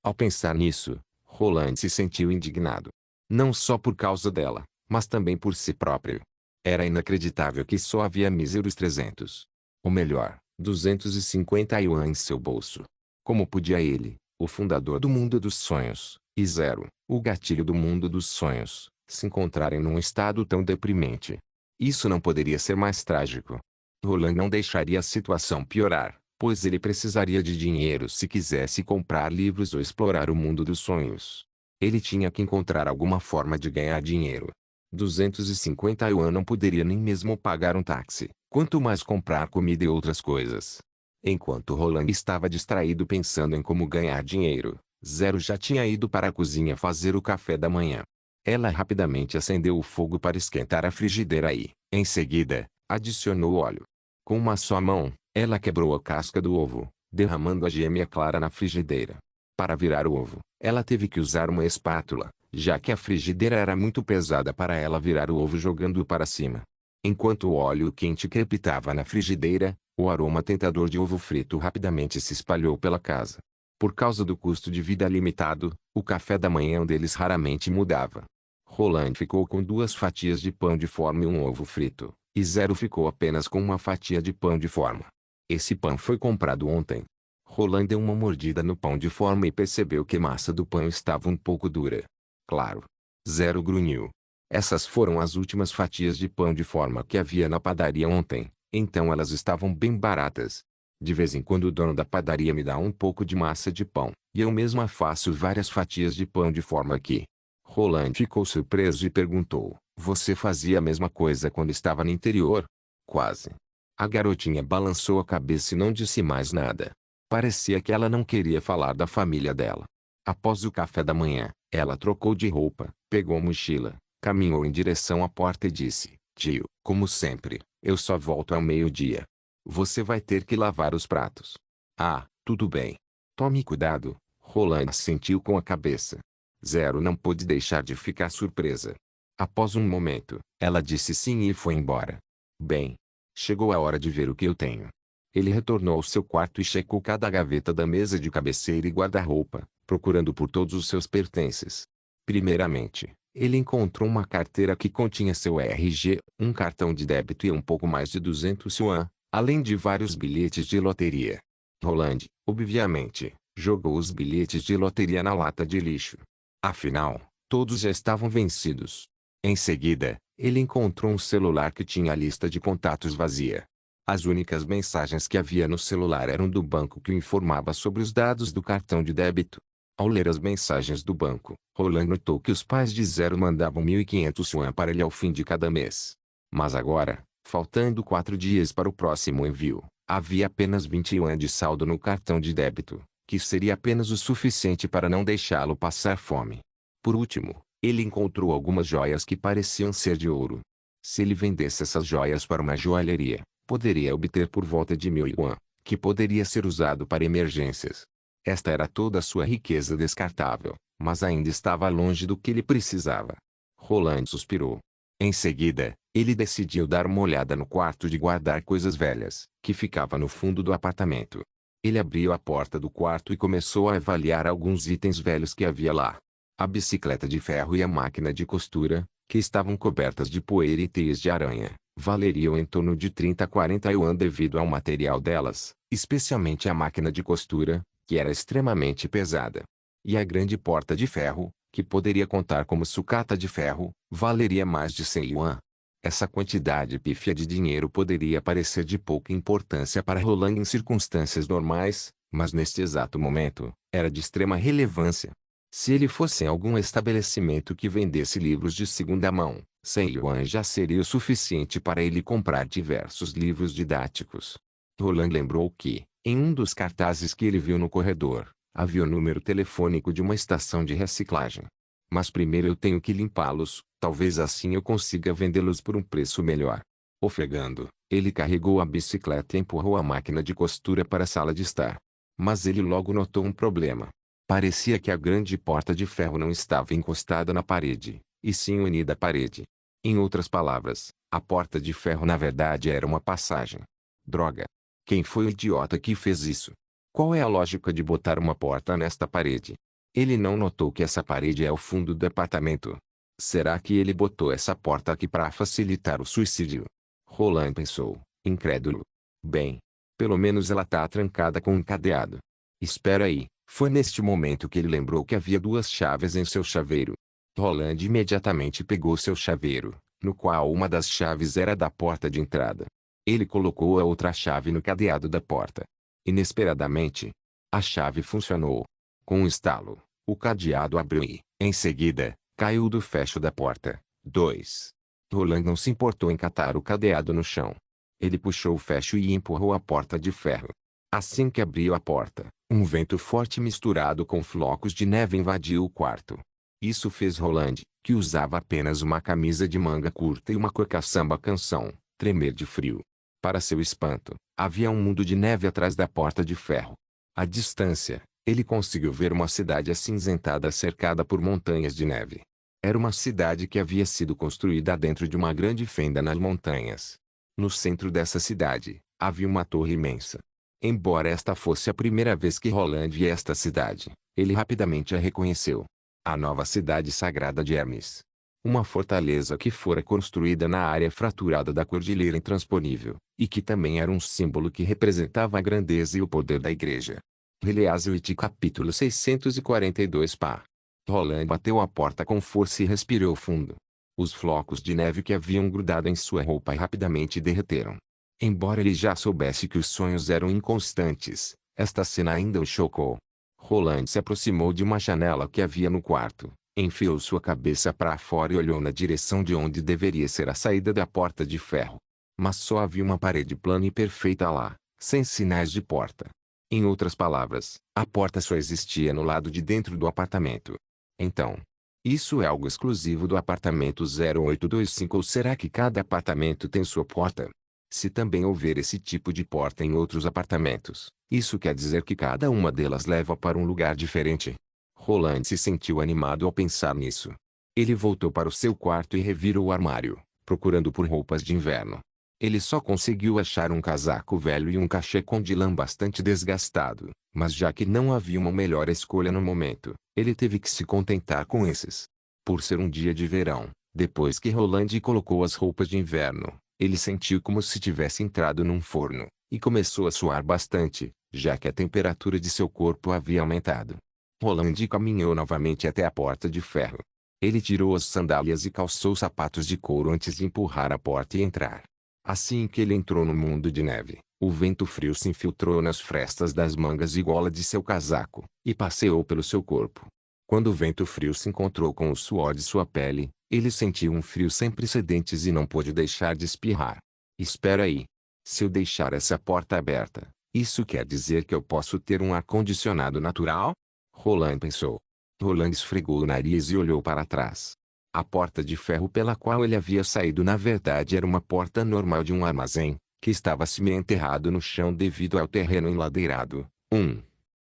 Ao pensar nisso, Roland se sentiu indignado. Não só por causa dela, mas também por si próprio. Era inacreditável que só havia míseros 300. Ou melhor, 250 yuan em seu bolso. Como podia ele, o fundador do mundo dos sonhos, e Zero, o gatilho do mundo dos sonhos, se encontrarem num estado tão deprimente? Isso não poderia ser mais trágico. Roland não deixaria a situação piorar, pois ele precisaria de dinheiro se quisesse comprar livros ou explorar o mundo dos sonhos. Ele tinha que encontrar alguma forma de ganhar dinheiro. 250 yuan não poderia nem mesmo pagar um táxi, quanto mais comprar comida e outras coisas. Enquanto Roland estava distraído pensando em como ganhar dinheiro, Zero já tinha ido para a cozinha fazer o café da manhã. Ela rapidamente acendeu o fogo para esquentar a frigideira e, em seguida, adicionou óleo. Com uma só mão, ela quebrou a casca do ovo, derramando a gêmea clara na frigideira. Para virar o ovo, ela teve que usar uma espátula, já que a frigideira era muito pesada para ela virar o ovo jogando-o para cima. Enquanto o óleo quente crepitava na frigideira, o aroma tentador de ovo frito rapidamente se espalhou pela casa. Por causa do custo de vida limitado, o café da manhã deles raramente mudava. Roland ficou com 2 fatias de pão de forma e um ovo frito, e Zero ficou apenas com uma fatia de pão de forma. Esse pão foi comprado ontem. Roland deu uma mordida no pão de forma e percebeu que a massa do pão estava um pouco dura. Claro. Zero grunhiu. Essas foram as últimas fatias de pão de forma que havia na padaria ontem, então elas estavam bem baratas. De vez em quando o dono da padaria me dá um pouco de massa de pão, e eu mesma faço várias fatias de pão de forma aqui. Roland ficou surpreso e perguntou, você fazia a mesma coisa quando estava no interior? Quase. A garotinha balançou a cabeça e não disse mais nada. Parecia que ela não queria falar da família dela. Após o café da manhã, ela trocou de roupa, pegou a mochila, caminhou em direção à porta e disse, tio, como sempre, eu só volto ao meio-dia. Você vai ter que lavar os pratos. Ah, tudo bem. Tome cuidado. Roland assentiu com a cabeça. Zero não pôde deixar de ficar surpresa. Após um momento, ela disse sim e foi embora. Bem, chegou a hora de ver o que eu tenho. Ele retornou ao seu quarto e checou cada gaveta da mesa de cabeceira e guarda-roupa, procurando por todos os seus pertences. Primeiramente, ele encontrou uma carteira que continha seu RG, um cartão de débito e um pouco mais de 200 yuan, além de vários bilhetes de loteria. Roland, obviamente, jogou os bilhetes de loteria na lata de lixo. Afinal, todos já estavam vencidos. Em seguida, ele encontrou um celular que tinha a lista de contatos vazia. As únicas mensagens que havia no celular eram do banco que o informava sobre os dados do cartão de débito. Ao ler as mensagens do banco, Roland notou que os pais de Zero mandavam 1.500 yuan para ele ao fim de cada mês. Mas agora, faltando 4 dias para o próximo envio, havia apenas 20 yuan de saldo no cartão de débito, que seria apenas o suficiente para não deixá-lo passar fome. Por último, ele encontrou algumas joias que pareciam ser de ouro. Se ele vendesse essas joias para uma joalheria, Poderia obter por volta de 1.000 yuan, que poderia ser usado para emergências. Esta era toda a sua riqueza descartável, mas ainda estava longe do que ele precisava. Roland suspirou. Em seguida, ele decidiu dar uma olhada no quarto de guardar coisas velhas, que ficava no fundo do apartamento. Ele abriu a porta do quarto e começou a avaliar alguns itens velhos que havia lá. A bicicleta de ferro e a máquina de costura, que estavam cobertas de poeira e teias de aranha, valeriam em torno de 30 a 40 yuan devido ao material delas, especialmente a máquina de costura, que era extremamente pesada. E a grande porta de ferro, que poderia contar como sucata de ferro, valeria mais de 100 yuan. Essa quantidade pífia de dinheiro poderia parecer de pouca importância para Roland em circunstâncias normais, mas neste exato momento, era de extrema relevância. Se ele fosse em algum estabelecimento que vendesse livros de segunda mão, 100 yuan já seria o suficiente para ele comprar diversos livros didáticos. Roland lembrou que, em um dos cartazes que ele viu no corredor, havia o número telefônico de uma estação de reciclagem. Mas primeiro eu tenho que limpá-los, talvez assim eu consiga vendê-los por um preço melhor. Ofegando, ele carregou a bicicleta e empurrou a máquina de costura para a sala de estar. Mas ele logo notou um problema. Parecia que a grande porta de ferro não estava encostada na parede, e sim unida à parede. Em outras palavras, a porta de ferro na verdade era uma passagem. Droga! Quem foi o idiota que fez isso? Qual é a lógica de botar uma porta nesta parede? Ele não notou que essa parede é o fundo do apartamento. Será que ele botou essa porta aqui para facilitar o suicídio? Roland pensou, incrédulo. Bem, pelo menos ela tá trancada com um cadeado. Espera aí, foi neste momento que ele lembrou que havia duas chaves em seu chaveiro. Roland imediatamente pegou seu chaveiro, no qual uma das chaves era da porta de entrada. Ele colocou a outra chave no cadeado da porta. Inesperadamente, a chave funcionou. Com um estalo, o cadeado abriu e, em seguida, caiu do fecho da porta. 2. Roland não se importou em catar o cadeado no chão. Ele puxou o fecho e empurrou a porta de ferro. Assim que abriu a porta, um vento forte misturado com flocos de neve invadiu o quarto. Isso fez Roland, que usava apenas uma camisa de manga curta e uma cueca samba canção, tremer de frio. Para seu espanto, havia um mundo de neve atrás da porta de ferro. À distância, ele conseguiu ver uma cidade acinzentada cercada por montanhas de neve. Era uma cidade que havia sido construída dentro de uma grande fenda nas montanhas. No centro dessa cidade, havia uma torre imensa. Embora esta fosse a primeira vez que Roland via esta cidade, ele rapidamente a reconheceu. A nova cidade sagrada de Hermes. Uma fortaleza que fora construída na área fraturada da Cordilheira Intransponível, e que também era um símbolo que representava a grandeza e o poder da igreja. Heleazioite capítulo 642 pá. Roland bateu a porta com força e respirou fundo. Os flocos de neve que haviam grudado em sua roupa rapidamente derreteram. Embora ele já soubesse que os sonhos eram inconstantes, esta cena ainda o chocou. Roland se aproximou de uma janela que havia no quarto, enfiou sua cabeça para fora e olhou na direção de onde deveria ser a saída da porta de ferro. Mas só havia uma parede plana e perfeita lá, sem sinais de porta. Em outras palavras, a porta só existia no lado de dentro do apartamento. Então, isso é algo exclusivo do apartamento 0825 ou será que cada apartamento tem sua porta? Se também houver esse tipo de porta em outros apartamentos, isso quer dizer que cada uma delas leva para um lugar diferente. Roland se sentiu animado ao pensar nisso. Ele voltou para o seu quarto e revirou o armário, procurando por roupas de inverno. Ele só conseguiu achar um casaco velho e um cachecol de lã bastante desgastado, mas já que não havia uma melhor escolha no momento, ele teve que se contentar com esses. Por ser um dia de verão, depois que Roland colocou as roupas de inverno, ele sentiu como se tivesse entrado num forno, e começou a suar bastante, já que a temperatura de seu corpo havia aumentado. Roland caminhou novamente até a porta de ferro. Ele tirou as sandálias e calçou sapatos de couro antes de empurrar a porta e entrar. Assim que ele entrou no mundo de neve, o vento frio se infiltrou nas frestas das mangas e gola de seu casaco, e passeou pelo seu corpo. Quando o vento frio se encontrou com o suor de sua pele, ele sentiu um frio sem precedentes e não pôde deixar de espirrar. Espera aí. Se eu deixar essa porta aberta, isso quer dizer que eu posso ter um ar-condicionado natural? Roland pensou. Roland esfregou o nariz e olhou para trás. A porta de ferro pela qual ele havia saído na verdade era uma porta normal de um armazém, que estava semi-enterrado no chão devido ao terreno enladeirado.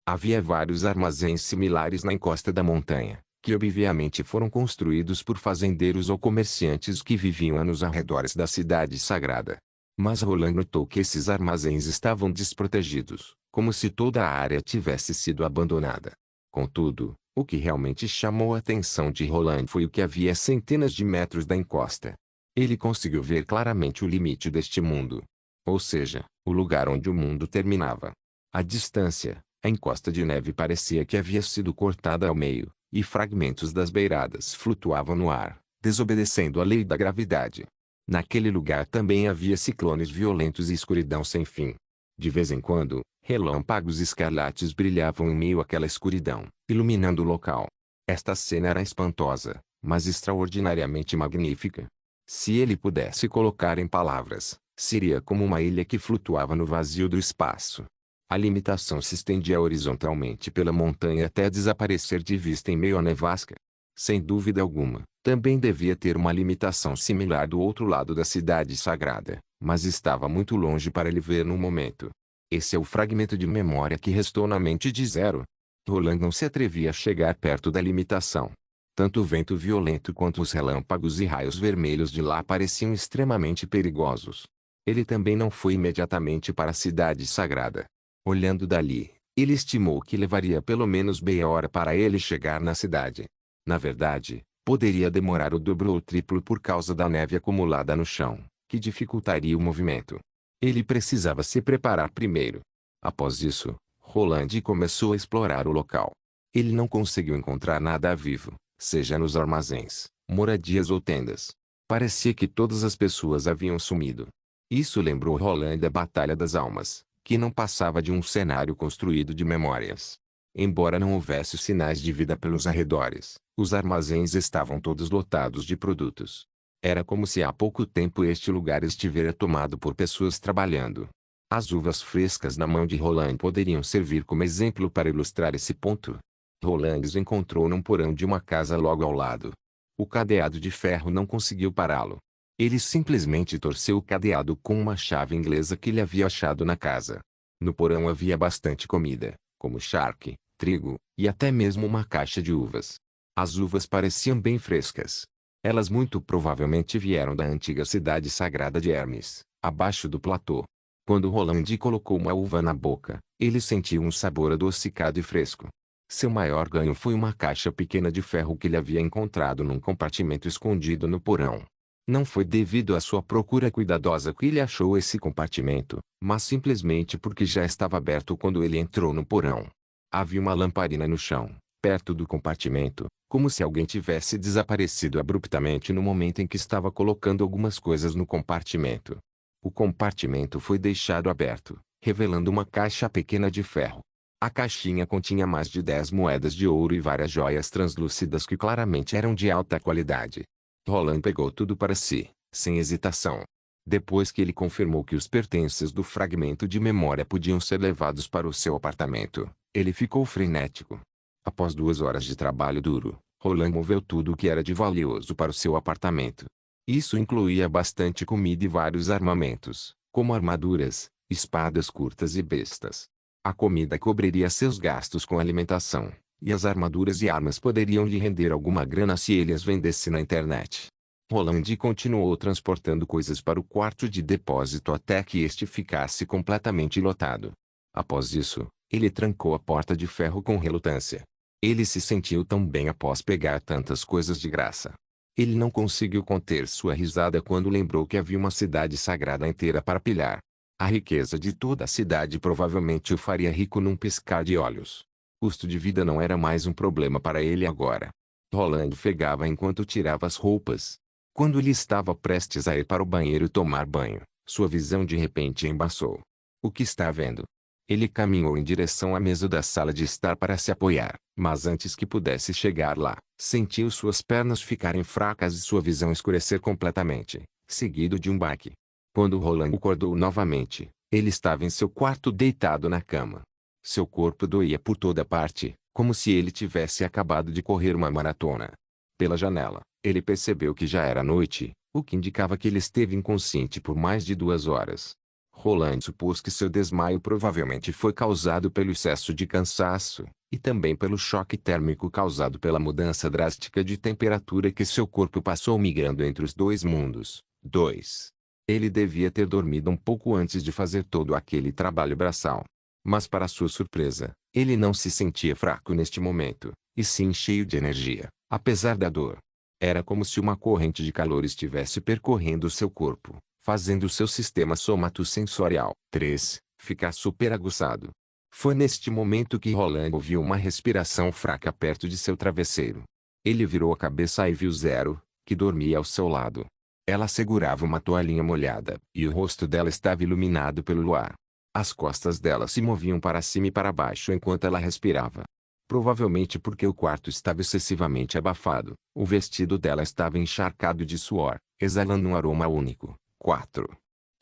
Havia vários armazéns similares na encosta da montanha, que obviamente foram construídos por fazendeiros ou comerciantes que viviam nos arredores da cidade sagrada. Mas Roland notou que esses armazéns estavam desprotegidos, como se toda a área tivesse sido abandonada. Contudo, o que realmente chamou a atenção de Roland foi o que havia a centenas de metros da encosta. Ele conseguiu ver claramente o limite deste mundo. Ou seja, o lugar onde o mundo terminava. À distância, a encosta de neve parecia que havia sido cortada ao meio, e fragmentos das beiradas flutuavam no ar, desobedecendo à lei da gravidade. Naquele lugar também havia ciclones violentos e escuridão sem fim. De vez em quando, relâmpagos escarlates brilhavam em meio àquela escuridão, iluminando o local. Esta cena era espantosa, mas extraordinariamente magnífica. Se ele pudesse colocar em palavras, seria como uma ilha que flutuava no vazio do espaço. A limitação se estendia horizontalmente pela montanha até desaparecer de vista em meio à nevasca. Sem dúvida alguma, também devia ter uma limitação similar do outro lado da cidade sagrada, mas estava muito longe para ele ver no momento. Esse é o fragmento de memória que restou na mente de Zero. Roland não se atrevia a chegar perto da limitação. Tanto o vento violento quanto os relâmpagos e raios vermelhos de lá pareciam extremamente perigosos. Ele também não foi imediatamente para a cidade sagrada. Olhando dali, ele estimou que levaria pelo menos meia hora para ele chegar na cidade. Na verdade, poderia demorar o dobro ou o triplo por causa da neve acumulada no chão, que dificultaria o movimento. Ele precisava se preparar primeiro. Após isso, Roland começou a explorar o local. Ele não conseguiu encontrar nada vivo, seja nos armazéns, moradias ou tendas. Parecia que todas as pessoas haviam sumido. Isso lembrou Roland da Batalha das Almas, que não passava de um cenário construído de memórias. Embora não houvesse sinais de vida pelos arredores, os armazéns estavam todos lotados de produtos. Era como se há pouco tempo este lugar estivera tomado por pessoas trabalhando. As uvas frescas na mão de Roland poderiam servir como exemplo para ilustrar esse ponto. Roland os encontrou num porão de uma casa logo ao lado. O cadeado de ferro não conseguiu pará-lo. Ele simplesmente torceu o cadeado com uma chave inglesa que ele havia achado na casa. No porão havia bastante comida, como charque, trigo, e até mesmo uma caixa de uvas. As uvas pareciam bem frescas. Elas muito provavelmente vieram da antiga cidade sagrada de Hermes, abaixo do platô. Quando Roland colocou uma uva na boca, ele sentiu um sabor adocicado e fresco. Seu maior ganho foi uma caixa pequena de ferro que ele havia encontrado num compartimento escondido no porão. Não foi devido à sua procura cuidadosa que ele achou esse compartimento, mas simplesmente porque já estava aberto quando ele entrou no porão. Havia uma lamparina no chão, perto do compartimento, como se alguém tivesse desaparecido abruptamente no momento em que estava colocando algumas coisas no compartimento. O compartimento foi deixado aberto, revelando uma caixa pequena de ferro. A caixinha continha mais de 10 moedas de ouro e várias joias translúcidas que claramente eram de alta qualidade. Roland pegou tudo para si, sem hesitação. Depois que ele confirmou que os pertences do fragmento de memória podiam ser levados para o seu apartamento, ele ficou frenético. Após 2 horas de trabalho duro, Roland moveu tudo o que era de valioso para o seu apartamento. Isso incluía bastante comida e vários armamentos, como armaduras, espadas curtas e bestas. A comida cobriria seus gastos com alimentação, e as armaduras e armas poderiam lhe render alguma grana se ele as vendesse na internet. Roland continuou transportando coisas para o quarto de depósito até que este ficasse completamente lotado. Após isso, ele trancou a porta de ferro com relutância. Ele se sentiu tão bem após pegar tantas coisas de graça. Ele não conseguiu conter sua risada quando lembrou que havia uma cidade sagrada inteira para pilhar. A riqueza de toda a cidade provavelmente o faria rico num piscar de olhos. Custo de vida não era mais um problema para ele agora. Roland ofegava enquanto tirava as roupas. Quando ele estava prestes a ir para o banheiro tomar banho, sua visão de repente embaçou. O que está vendo? Ele caminhou em direção à mesa da sala de estar para se apoiar, mas antes que pudesse chegar lá, sentiu suas pernas ficarem fracas e sua visão escurecer completamente, seguido de um baque. Quando Roland acordou novamente, ele estava em seu quarto deitado na cama. Seu corpo doía por toda parte, como se ele tivesse acabado de correr uma maratona. Pela janela, ele percebeu que já era noite, o que indicava que ele esteve inconsciente por mais de 2 horas. Roland supôs que seu desmaio provavelmente foi causado pelo excesso de cansaço, e também pelo choque térmico causado pela mudança drástica de temperatura que seu corpo passou migrando entre os dois mundos. 2. Ele devia ter dormido um pouco antes de fazer todo aquele trabalho braçal. Mas para sua surpresa, ele não se sentia fraco neste momento, e sim cheio de energia, apesar da dor. Era como se uma corrente de calor estivesse percorrendo seu corpo, fazendo seu sistema somatosensorial 3 ficar super aguçado. Foi neste momento que Roland ouviu uma respiração fraca perto de seu travesseiro. Ele virou a cabeça e viu Zero, que dormia ao seu lado. Ela segurava uma toalhinha molhada, e o rosto dela estava iluminado pelo luar. As costas dela se moviam para cima e para baixo enquanto ela respirava. Provavelmente porque o quarto estava excessivamente abafado, o vestido dela estava encharcado de suor, exalando um aroma único. 4.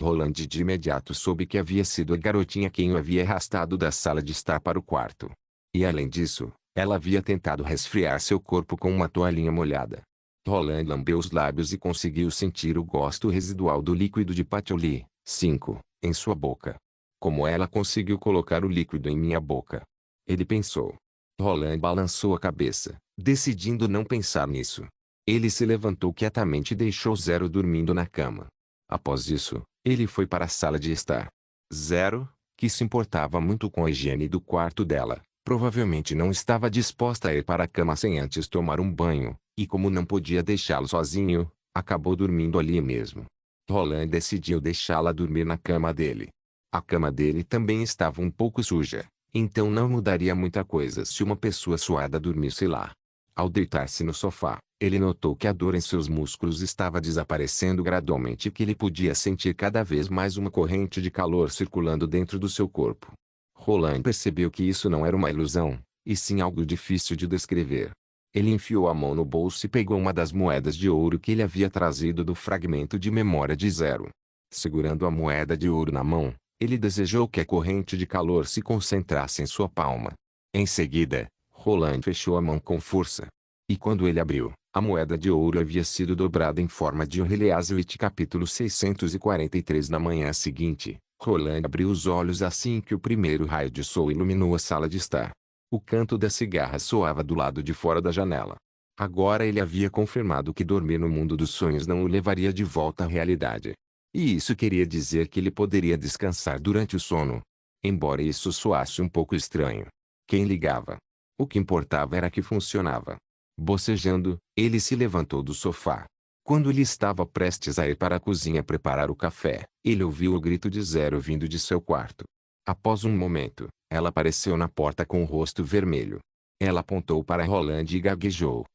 Roland de imediato soube que havia sido a garotinha quem o havia arrastado da sala de estar para o quarto. E além disso, ela havia tentado resfriar seu corpo com uma toalhinha molhada. Roland lambeu os lábios e conseguiu sentir o gosto residual do líquido de patchouli. 5. Em sua boca. Como ela conseguiu colocar o líquido em minha boca? Ele pensou. Roland balançou a cabeça, decidindo não pensar nisso. Ele se levantou quietamente e deixou Zero dormindo na cama. Após isso, ele foi para a sala de estar. Zero, que se importava muito com a higiene do quarto dela, provavelmente não estava disposta a ir para a cama sem antes tomar um banho, e como não podia deixá-lo sozinho, acabou dormindo ali mesmo. Roland decidiu deixá-la dormir na cama dele. A cama dele também estava um pouco suja, então não mudaria muita coisa se uma pessoa suada dormisse lá. Ao deitar-se no sofá, ele notou que a dor em seus músculos estava desaparecendo gradualmente e que ele podia sentir cada vez mais uma corrente de calor circulando dentro do seu corpo. Roland percebeu que isso não era uma ilusão, e sim algo difícil de descrever. Ele enfiou a mão no bolso e pegou uma das moedas de ouro que ele havia trazido do fragmento de memória de Zero. Segurando a moeda de ouro na mão, ele desejou que a corrente de calor se concentrasse em sua palma. Em seguida, Roland fechou a mão com força. E quando ele abriu, a moeda de ouro havia sido dobrada em forma de Orheleazwit capítulo 643. Na manhã seguinte, Roland abriu os olhos assim que o primeiro raio de sol iluminou a sala de estar. O canto da cigarra soava do lado de fora da janela. Agora ele havia confirmado que dormir no mundo dos sonhos não o levaria de volta à realidade. E isso queria dizer que ele poderia descansar durante o sono. Embora isso soasse um pouco estranho. Quem ligava? O que importava era que funcionava. Bocejando, ele se levantou do sofá. Quando ele estava prestes a ir para a cozinha preparar o café, ele ouviu o grito de Zero vindo de seu quarto. Após um momento, ela apareceu na porta com o rosto vermelho. Ela apontou para Roland e gaguejou.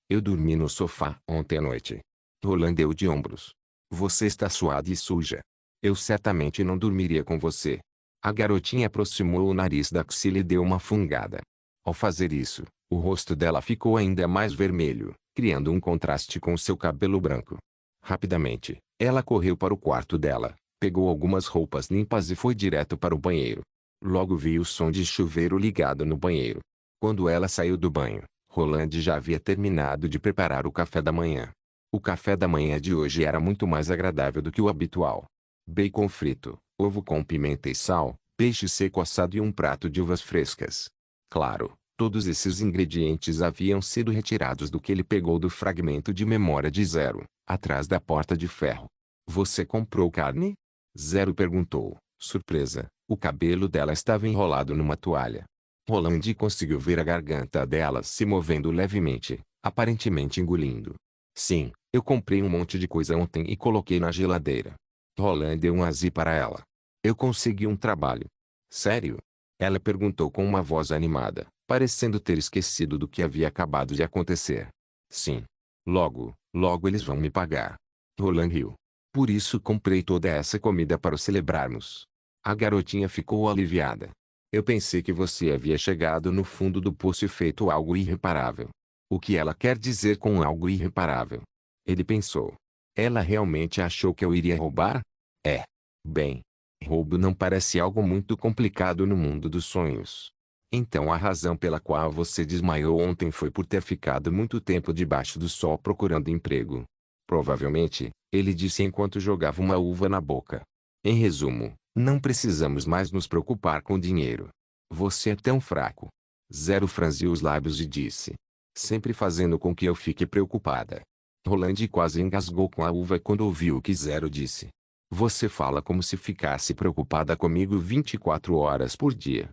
Eu dormi no sofá ontem à noite. Roland deu de ombros. Você está suada e suja. Eu certamente não dormiria com você. A garotinha aproximou o nariz da axila e deu uma fungada. Ao fazer isso, o rosto dela ficou ainda mais vermelho, criando um contraste com seu cabelo branco. Rapidamente, ela correu para o quarto dela, pegou algumas roupas limpas e foi direto para o banheiro. Logo viu o som de chuveiro ligado no banheiro. Quando ela saiu do banho, Roland já havia terminado de preparar o café da manhã. O café da manhã de hoje era muito mais agradável do que o habitual. Bacon frito, ovo com pimenta e sal, peixe seco assado e um prato de uvas frescas. Claro, todos esses ingredientes haviam sido retirados do que ele pegou do fragmento de memória de Zero, atrás da porta de ferro. Você comprou carne? Zero perguntou, surpresa. O cabelo dela estava enrolado numa toalha. Roland conseguiu ver a garganta dela se movendo levemente, aparentemente engolindo. Sim, eu comprei um monte de coisa ontem e coloquei na geladeira. Roland deu um azi para ela. Eu consegui um trabalho. Sério? Ela perguntou com uma voz animada, parecendo ter esquecido do que havia acabado de acontecer. Sim. Logo eles vão me pagar. Roland riu. Por isso comprei toda essa comida para celebrarmos. A garotinha ficou aliviada. Eu pensei que você havia chegado no fundo do poço e feito algo irreparável. O que ela quer dizer com algo irreparável? Ele pensou. Ela realmente achou que eu iria roubar? É. Bem, roubo não parece algo muito complicado no mundo dos sonhos. Então a razão pela qual você desmaiou ontem foi por ter ficado muito tempo debaixo do sol procurando emprego. Provavelmente, Ele disse enquanto jogava uma uva na boca. Em resumo, não precisamos mais nos preocupar com dinheiro. Você é tão fraco. Zero franziu os lábios e disse. Sempre fazendo com que eu fique preocupada. Roland quase engasgou com a uva quando ouviu o que Zero disse. Você fala como se ficasse preocupada comigo 24 horas por dia.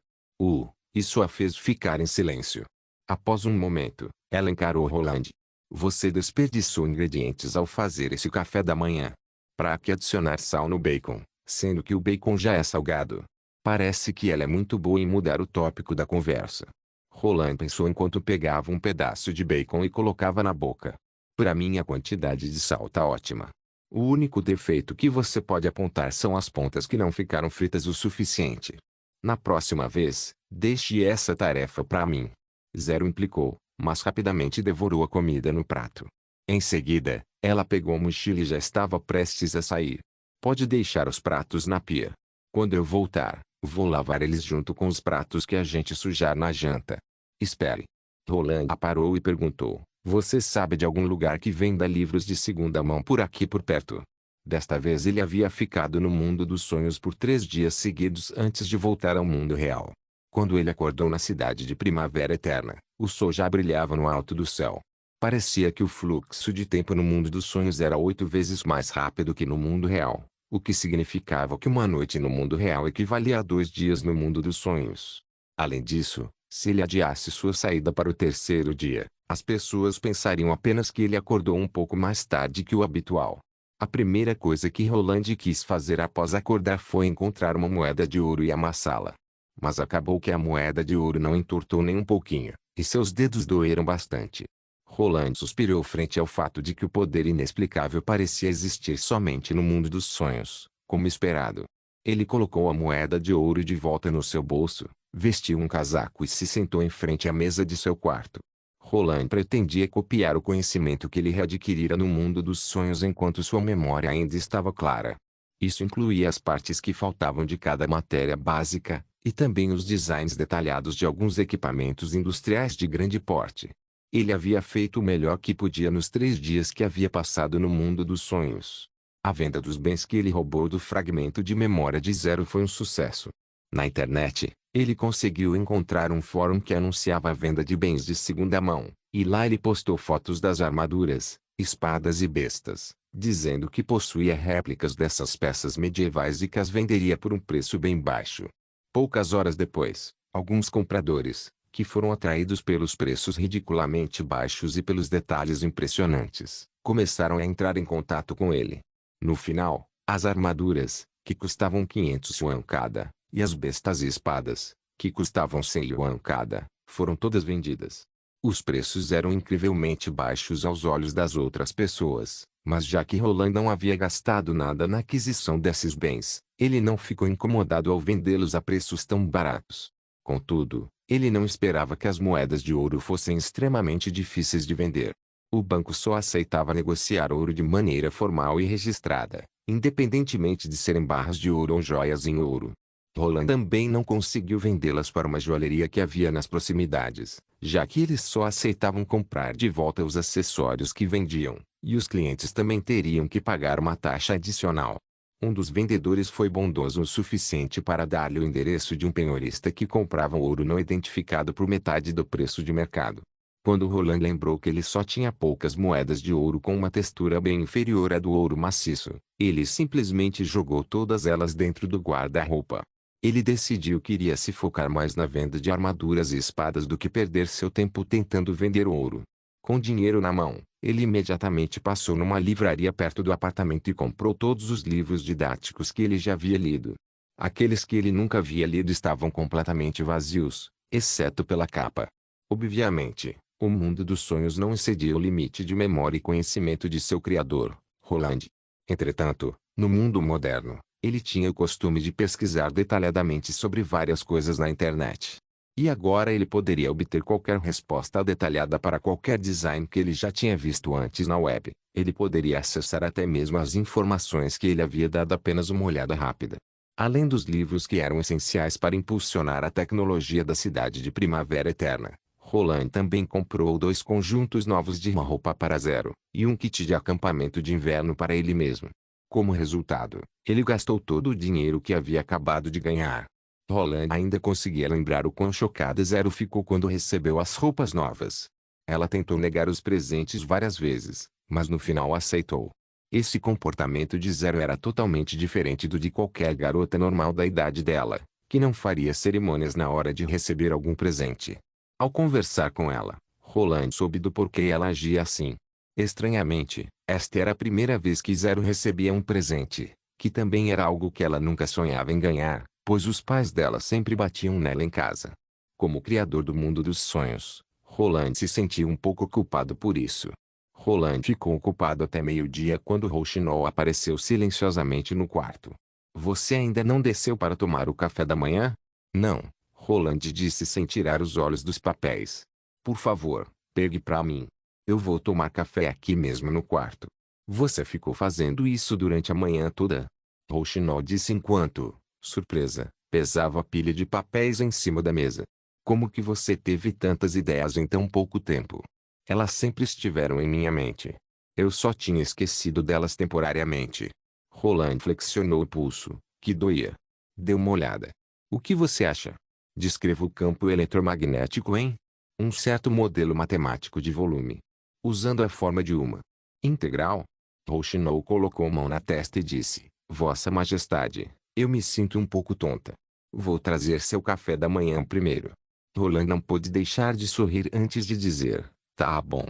Isso a fez ficar em silêncio. Após um momento, ela encarou Roland. Você desperdiçou ingredientes ao fazer esse café da manhã. Para que adicionar sal no bacon, sendo que o bacon já é salgado? Parece que ela é muito boa em mudar o tópico da conversa. Roland pensou enquanto pegava um pedaço de bacon e colocava na boca. Para mim a quantidade de sal tá ótima. O único defeito que você pode apontar são as pontas que não ficaram fritas o suficiente. Na próxima vez, deixe essa tarefa para mim. Zero implicou, mas rapidamente devorou a comida no prato. Em seguida, ela pegou a mochila e já estava prestes a sair. Pode deixar os pratos na pia. Quando eu voltar, vou lavar eles junto com os pratos que a gente sujar na janta. Espere. Roland a parou e perguntou, você sabe de algum lugar que venda livros de segunda mão por aqui por perto? Desta vez ele havia ficado no mundo dos sonhos por 3 dias seguidos antes de voltar ao mundo real. Quando ele acordou na cidade de Primavera Eterna, o sol já brilhava no alto do céu. Parecia que o fluxo de tempo no mundo dos sonhos era 8 vezes mais rápido que no mundo real, o que significava que uma noite no mundo real equivalia a 2 dias no mundo dos sonhos. Além disso, se ele adiasse sua saída para o terceiro dia, as pessoas pensariam apenas que ele acordou um pouco mais tarde que o habitual. A primeira coisa que Roland quis fazer após acordar foi encontrar uma moeda de ouro e amassá-la. Mas acabou que a moeda de ouro não entortou nem um pouquinho, e seus dedos doeram bastante. Roland suspirou frente ao fato de que o poder inexplicável parecia existir somente no mundo dos sonhos, como esperado. Ele colocou a moeda de ouro de volta no seu bolso, vestiu um casaco e se sentou em frente à mesa de seu quarto. Roland pretendia copiar o conhecimento que ele readquirira no mundo dos sonhos enquanto sua memória ainda estava clara. Isso incluía as partes que faltavam de cada matéria básica, e também os designs detalhados de alguns equipamentos industriais de grande porte. Ele havia feito o melhor que podia nos 3 dias que havia passado no mundo dos sonhos. A venda dos bens que ele roubou do fragmento de memória de Zero foi um sucesso. Na internet, ele conseguiu encontrar um fórum que anunciava a venda de bens de segunda mão, e lá ele postou fotos das armaduras, espadas e bestas, dizendo que possuía réplicas dessas peças medievais e que as venderia por um preço bem baixo. Poucas horas depois, alguns compradores, que foram atraídos pelos preços ridiculamente baixos e pelos detalhes impressionantes, começaram a entrar em contato com ele. No final, as armaduras, que custavam 500 yuan cada, e as bestas e espadas, que custavam 100 yuan cada, foram todas vendidas. Os preços eram incrivelmente baixos aos olhos das outras pessoas, mas já que Roland não havia gastado nada na aquisição desses bens, ele não ficou incomodado ao vendê-los a preços tão baratos. Contudo, ele não esperava que as moedas de ouro fossem extremamente difíceis de vender. O banco só aceitava negociar ouro de maneira formal e registrada, independentemente de serem barras de ouro ou joias em ouro. Roland também não conseguiu vendê-las para uma joalheria que havia nas proximidades, já que eles só aceitavam comprar de volta os acessórios que vendiam, e os clientes também teriam que pagar uma taxa adicional. Um dos vendedores foi bondoso o suficiente para dar-lhe o endereço de um penhorista que comprava ouro não identificado por metade do preço de mercado. Quando Roland lembrou que ele só tinha poucas moedas de ouro com uma textura bem inferior à do ouro maciço, ele simplesmente jogou todas elas dentro do guarda-roupa. Ele decidiu que iria se focar mais na venda de armaduras e espadas do que perder seu tempo tentando vender ouro. Com dinheiro na mão, ele imediatamente passou numa livraria perto do apartamento e comprou todos os livros didáticos que ele já havia lido. Aqueles que ele nunca havia lido estavam completamente vazios, exceto pela capa. Obviamente, o mundo dos sonhos não excedia o limite de memória e conhecimento de seu criador, Roland. Entretanto, no mundo moderno, ele tinha o costume de pesquisar detalhadamente sobre várias coisas na internet. E agora ele poderia obter qualquer resposta detalhada para qualquer design que ele já tinha visto antes na web. Ele poderia acessar até mesmo as informações que ele havia dado apenas uma olhada rápida. Além dos livros que eram essenciais para impulsionar a tecnologia da cidade de Primavera Eterna, Roland também comprou 2 conjuntos novos de uma roupa para Zero, e um kit de acampamento de inverno para ele mesmo. Como resultado, ele gastou todo o dinheiro que havia acabado de ganhar. Roland ainda conseguia lembrar o quão chocada Zero ficou quando recebeu as roupas novas. Ela tentou negar os presentes várias vezes, mas no final aceitou. Esse comportamento de Zero era totalmente diferente do de qualquer garota normal da idade dela, que não faria cerimônias na hora de receber algum presente. Ao conversar com ela, Roland soube do porquê ela agia assim. Estranhamente, esta era a primeira vez que Zero recebia um presente, que também era algo que ela nunca sonhava em ganhar, pois os pais dela sempre batiam nela em casa. Como criador do mundo dos sonhos, Roland se sentia um pouco culpado por isso. Roland ficou ocupado até meio-dia quando Rouxinol apareceu silenciosamente no quarto. Você ainda não desceu para tomar o café da manhã? Não, Roland disse sem tirar os olhos dos papéis. Por favor, pegue para mim. Eu vou tomar café aqui mesmo no quarto. Você ficou fazendo isso durante a manhã toda? Rouxinol disse enquanto, surpresa, pesava a pilha de papéis em cima da mesa. Como que você teve tantas ideias em tão pouco tempo? Elas sempre estiveram em minha mente. Eu só tinha esquecido delas temporariamente. Roland flexionou o pulso, que doía. Dê uma olhada. O que você acha? Descreva o campo eletromagnético em um certo modelo matemático de volume. Usando a forma de uma integral. Rouxinol colocou a mão na testa e disse, Vossa Majestade, eu me sinto um pouco tonta. Vou trazer seu café da manhã primeiro. Roland não pôde deixar de sorrir antes de dizer, tá bom.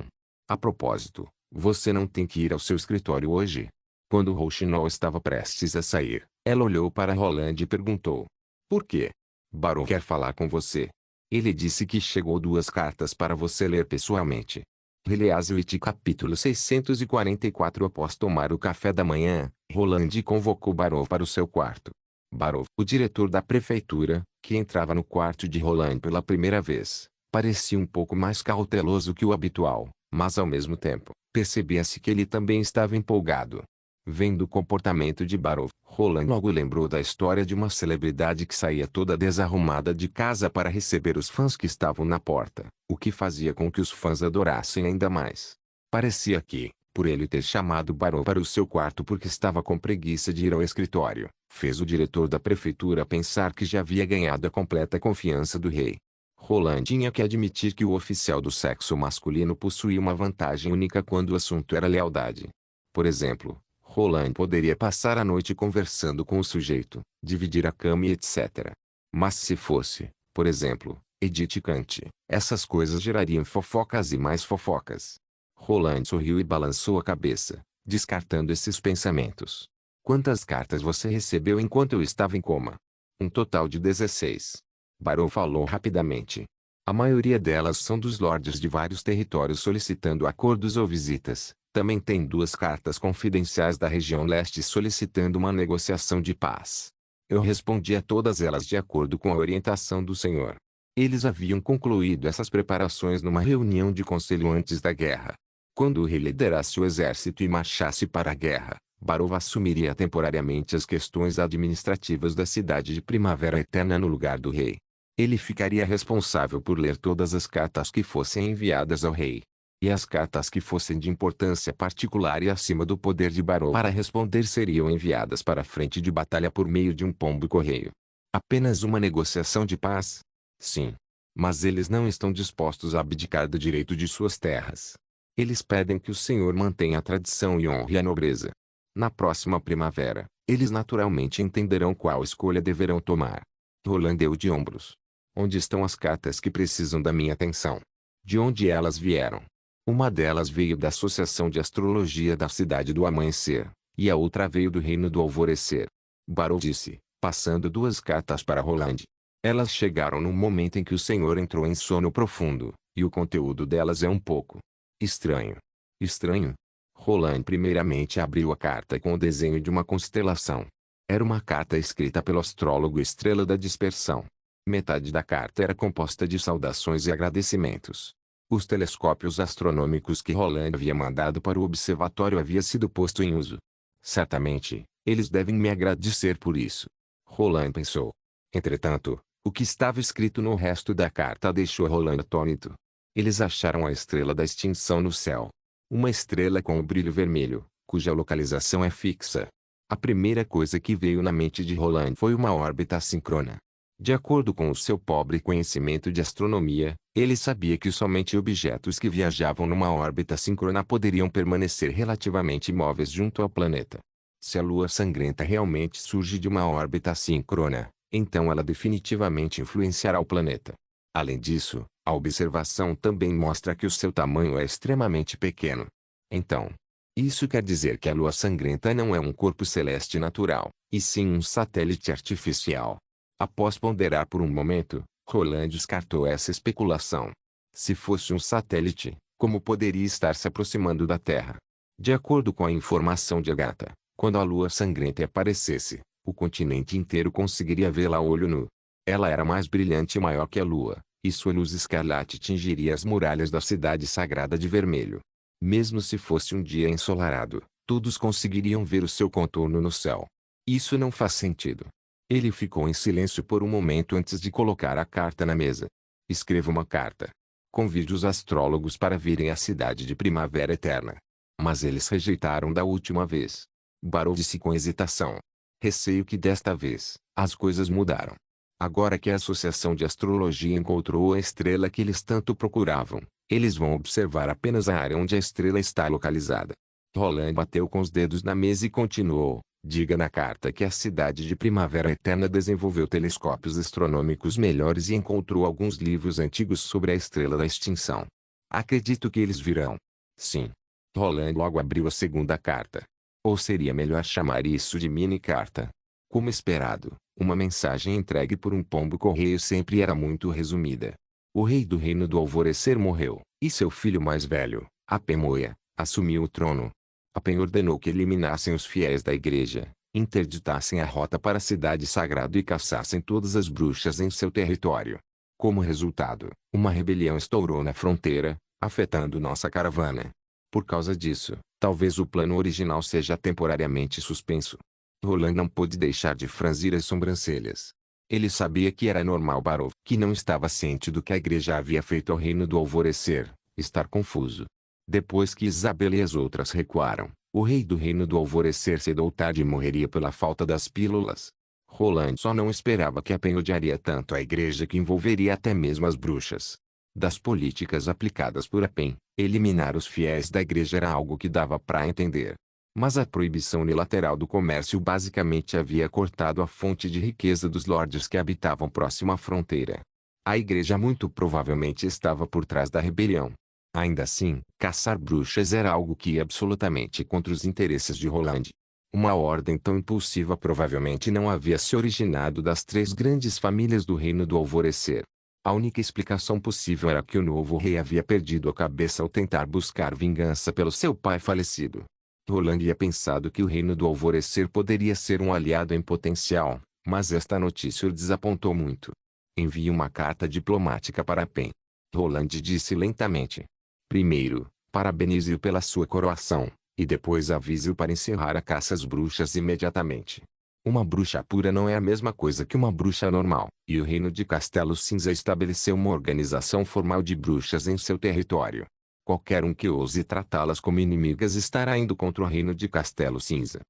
A propósito, você não tem que ir ao seu escritório hoje? Quando Rouxinol estava prestes a sair, ela olhou para Roland e perguntou. Por quê? Barão quer falar com você. Ele disse que chegou 2 cartas para você ler pessoalmente. Heliaswitch capítulo 644. Após tomar o café da manhã, Roland convocou Barão para o seu quarto. Barão, o diretor da prefeitura, que entrava no quarto de Roland pela primeira vez, parecia um pouco mais cauteloso que o habitual, mas ao mesmo tempo, percebia-se que ele também estava empolgado. Vendo o comportamento de Barão, Roland logo lembrou da história de uma celebridade que saía toda desarrumada de casa para receber os fãs que estavam na porta, o que fazia com que os fãs adorassem ainda mais. Parecia que, por ele ter chamado Barão para o seu quarto porque estava com preguiça de ir ao escritório, fez o diretor da prefeitura pensar que já havia ganhado a completa confiança do rei. Roland tinha que admitir que o oficial do sexo masculino possuía uma vantagem única quando o assunto era lealdade. Por exemplo, Roland poderia passar a noite conversando com o sujeito, dividir a cama e etc. Mas se fosse, por exemplo, Edith Cante, essas coisas gerariam fofocas e mais fofocas. Roland sorriu e balançou a cabeça, descartando esses pensamentos. Quantas cartas você recebeu enquanto eu estava em coma? Um total de 16. Barão falou rapidamente. A maioria delas são dos lordes de vários territórios solicitando acordos ou visitas. Também tem 2 cartas confidenciais da região leste solicitando uma negociação de paz. Eu respondi a todas elas de acordo com a orientação do senhor. Eles haviam concluído essas preparações numa reunião de conselho antes da guerra. Quando o rei liderasse o exército e marchasse para a guerra, Barão assumiria temporariamente as questões administrativas da cidade de Primavera Eterna no lugar do rei. Ele ficaria responsável por ler todas as cartas que fossem enviadas ao rei. E as cartas que fossem de importância particular e acima do poder de Barão para responder seriam enviadas para a frente de batalha por meio de um pombo-correio. Apenas uma negociação de paz? Sim. Mas eles não estão dispostos a abdicar do direito de suas terras. Eles pedem que o Senhor mantenha a tradição e honre a nobreza. Na próxima primavera, eles naturalmente entenderão qual escolha deverão tomar. Roland deu de ombros. Onde estão as cartas que precisam da minha atenção? De onde elas vieram? Uma delas veio da Associação de Astrologia da Cidade do Amanhecer, e a outra veio do Reino do Alvorecer. Barão disse, passando 2 cartas para Roland. Elas chegaram no momento em que o senhor entrou em sono profundo, e o conteúdo delas é um pouco estranho. Estranho? Roland primeiramente abriu a carta com o desenho de uma constelação. Era uma carta escrita pelo astrólogo Estrela da Dispersão. Metade da carta era composta de saudações e agradecimentos. Os telescópios astronômicos que Roland havia mandado para o observatório havia sido posto em uso. Certamente, eles devem me agradecer por isso. Roland pensou. Entretanto, o que estava escrito no resto da carta deixou Roland atônito. Eles acharam a estrela da extinção no céu. Uma estrela com o brilho vermelho, cuja localização é fixa. A primeira coisa que veio na mente de Roland foi uma órbita assíncrona. De acordo com o seu pobre conhecimento de astronomia, ele sabia que somente objetos que viajavam numa órbita síncrona poderiam permanecer relativamente imóveis junto ao planeta. Se a Lua sangrenta realmente surge de uma órbita assíncrona, então ela definitivamente influenciará o planeta. Além disso, a observação também mostra que o seu tamanho é extremamente pequeno. Então, isso quer dizer que a Lua sangrenta não é um corpo celeste natural, e sim um satélite artificial. Após ponderar por um momento, Roland descartou essa especulação. Se fosse um satélite, como poderia estar se aproximando da Terra? De acordo com a informação de Agatha, quando a Lua sangrenta aparecesse, o continente inteiro conseguiria vê-la a olho nu. Ela era mais brilhante e maior que a Lua, e sua luz escarlate tingiria as muralhas da cidade sagrada de vermelho. Mesmo se fosse um dia ensolarado, todos conseguiriam ver o seu contorno no céu. Isso não faz sentido. Ele ficou em silêncio por um momento antes de colocar a carta na mesa. Escreva uma carta. Convide os astrólogos para virem à cidade de Primavera Eterna. Mas eles rejeitaram da última vez. Barrow disse com hesitação. Receio que desta vez, as coisas mudaram. Agora que a Associação de Astrologia encontrou a estrela que eles tanto procuravam, eles vão observar apenas a área onde a estrela está localizada. Roland bateu com os dedos na mesa e continuou. Diga na carta que a cidade de Primavera Eterna desenvolveu telescópios astronômicos melhores e encontrou alguns livros antigos sobre a estrela da extinção. Acredito que eles virão. Sim. Roland logo abriu a segunda carta. Ou seria melhor chamar isso de mini-carta. Como esperado, uma mensagem entregue por um pombo-correio sempre era muito resumida. O rei do Reino do Alvorecer morreu, e seu filho mais velho, Apemoia, assumiu o trono. Apen ordenou que eliminassem os fiéis da igreja, interditassem a rota para a cidade sagrada e caçassem todas as bruxas em seu território. Como resultado, uma rebelião estourou na fronteira, afetando nossa caravana. Por causa disso, talvez o plano original seja temporariamente suspenso. Roland não pôde deixar de franzir as sobrancelhas. Ele sabia que era normal Barrow, que não estava ciente do que a igreja havia feito ao Reino do Alvorecer, estar confuso. Depois que Isabela e as outras recuaram, o rei do Reino do Alvorecer cedo ou tarde morreria pela falta das pílulas. Roland só não esperava que Apen odiaria tanto a igreja que envolveria até mesmo as bruxas. Das políticas aplicadas por Apen, eliminar os fiéis da igreja era algo que dava para entender. Mas a proibição unilateral do comércio basicamente havia cortado a fonte de riqueza dos lordes que habitavam próximo à fronteira. A igreja muito provavelmente estava por trás da rebelião. Ainda assim, caçar bruxas era algo que ia absolutamente contra os interesses de Roland. Uma ordem tão impulsiva provavelmente não havia se originado das três grandes famílias do Reino do Alvorecer. A única explicação possível era que o novo rei havia perdido a cabeça ao tentar buscar vingança pelo seu pai falecido. Roland havia pensado que o Reino do Alvorecer poderia ser um aliado em potencial, mas esta notícia o desapontou muito. Envie uma carta diplomática para Apen. Roland disse lentamente. Primeiro, parabenize-o pela sua coroação, e depois avise-o para encerrar a caça às bruxas imediatamente. Uma bruxa pura não é a mesma coisa que uma bruxa normal, e o Reino de Castelo Cinza estabeleceu uma organização formal de bruxas em seu território. Qualquer um que ouse tratá-las como inimigas estará indo contra o Reino de Castelo Cinza.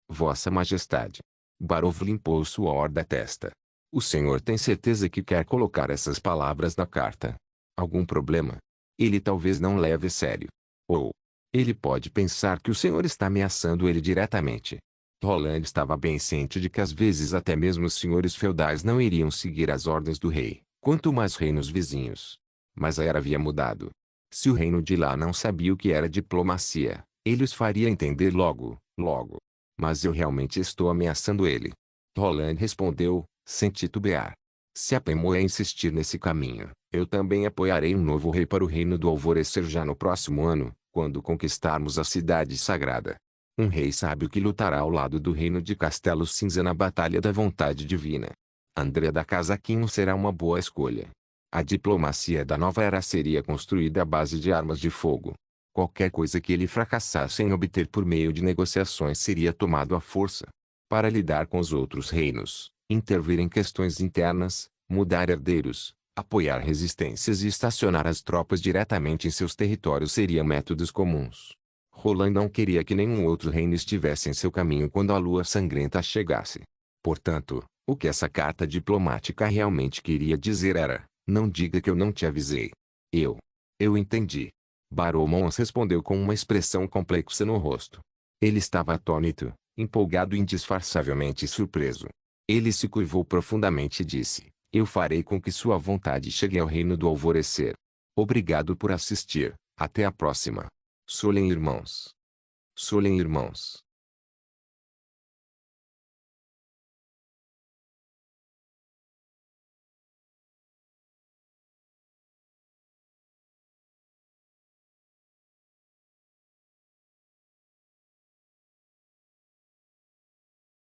Vossa Majestade. Barrow limpou o suor da testa. O senhor tem certeza que quer colocar essas palavras na carta? Algum problema? Ele talvez não leve a sério. Ou ele pode pensar que o senhor está ameaçando ele diretamente. Roland estava bem ciente de que às vezes até mesmo os senhores feudais não iriam seguir as ordens do rei, quanto mais reinos vizinhos. Mas a era havia mudado. Se o reino de lá não sabia o que era diplomacia, ele os faria entender logo. Mas eu realmente estou ameaçando ele. Roland respondeu, sem titubear. Se a Pemoia insistir nesse caminho, eu também apoiarei um novo rei para o Reino do Alvorecer já no próximo ano, quando conquistarmos a cidade sagrada. Um rei sábio que lutará ao lado do Reino de Castelo Cinza na Batalha da Vontade Divina. Andrea da Casaquinho será uma boa escolha. A diplomacia da nova era seria construída à base de armas de fogo. Qualquer coisa que ele fracassasse em obter por meio de negociações seria tomado à força. Para lidar com os outros reinos, intervir em questões internas, mudar herdeiros, Apoiar resistências e estacionar as tropas diretamente em seus territórios seriam métodos comuns. Roland não queria que nenhum outro reino estivesse em seu caminho quando a lua sangrenta chegasse. Portanto, o que essa carta diplomática realmente queria dizer era: não diga que eu não te avisei. Eu entendi. Barão Mons respondeu com uma expressão complexa no rosto. Ele estava atônito, empolgado e indisfarçavelmente surpreso. Ele se curvou profundamente e disse: eu farei com que sua vontade chegue ao reino do alvorecer. Obrigado por assistir. Até a próxima. Solem irmãos. Solem irmãos.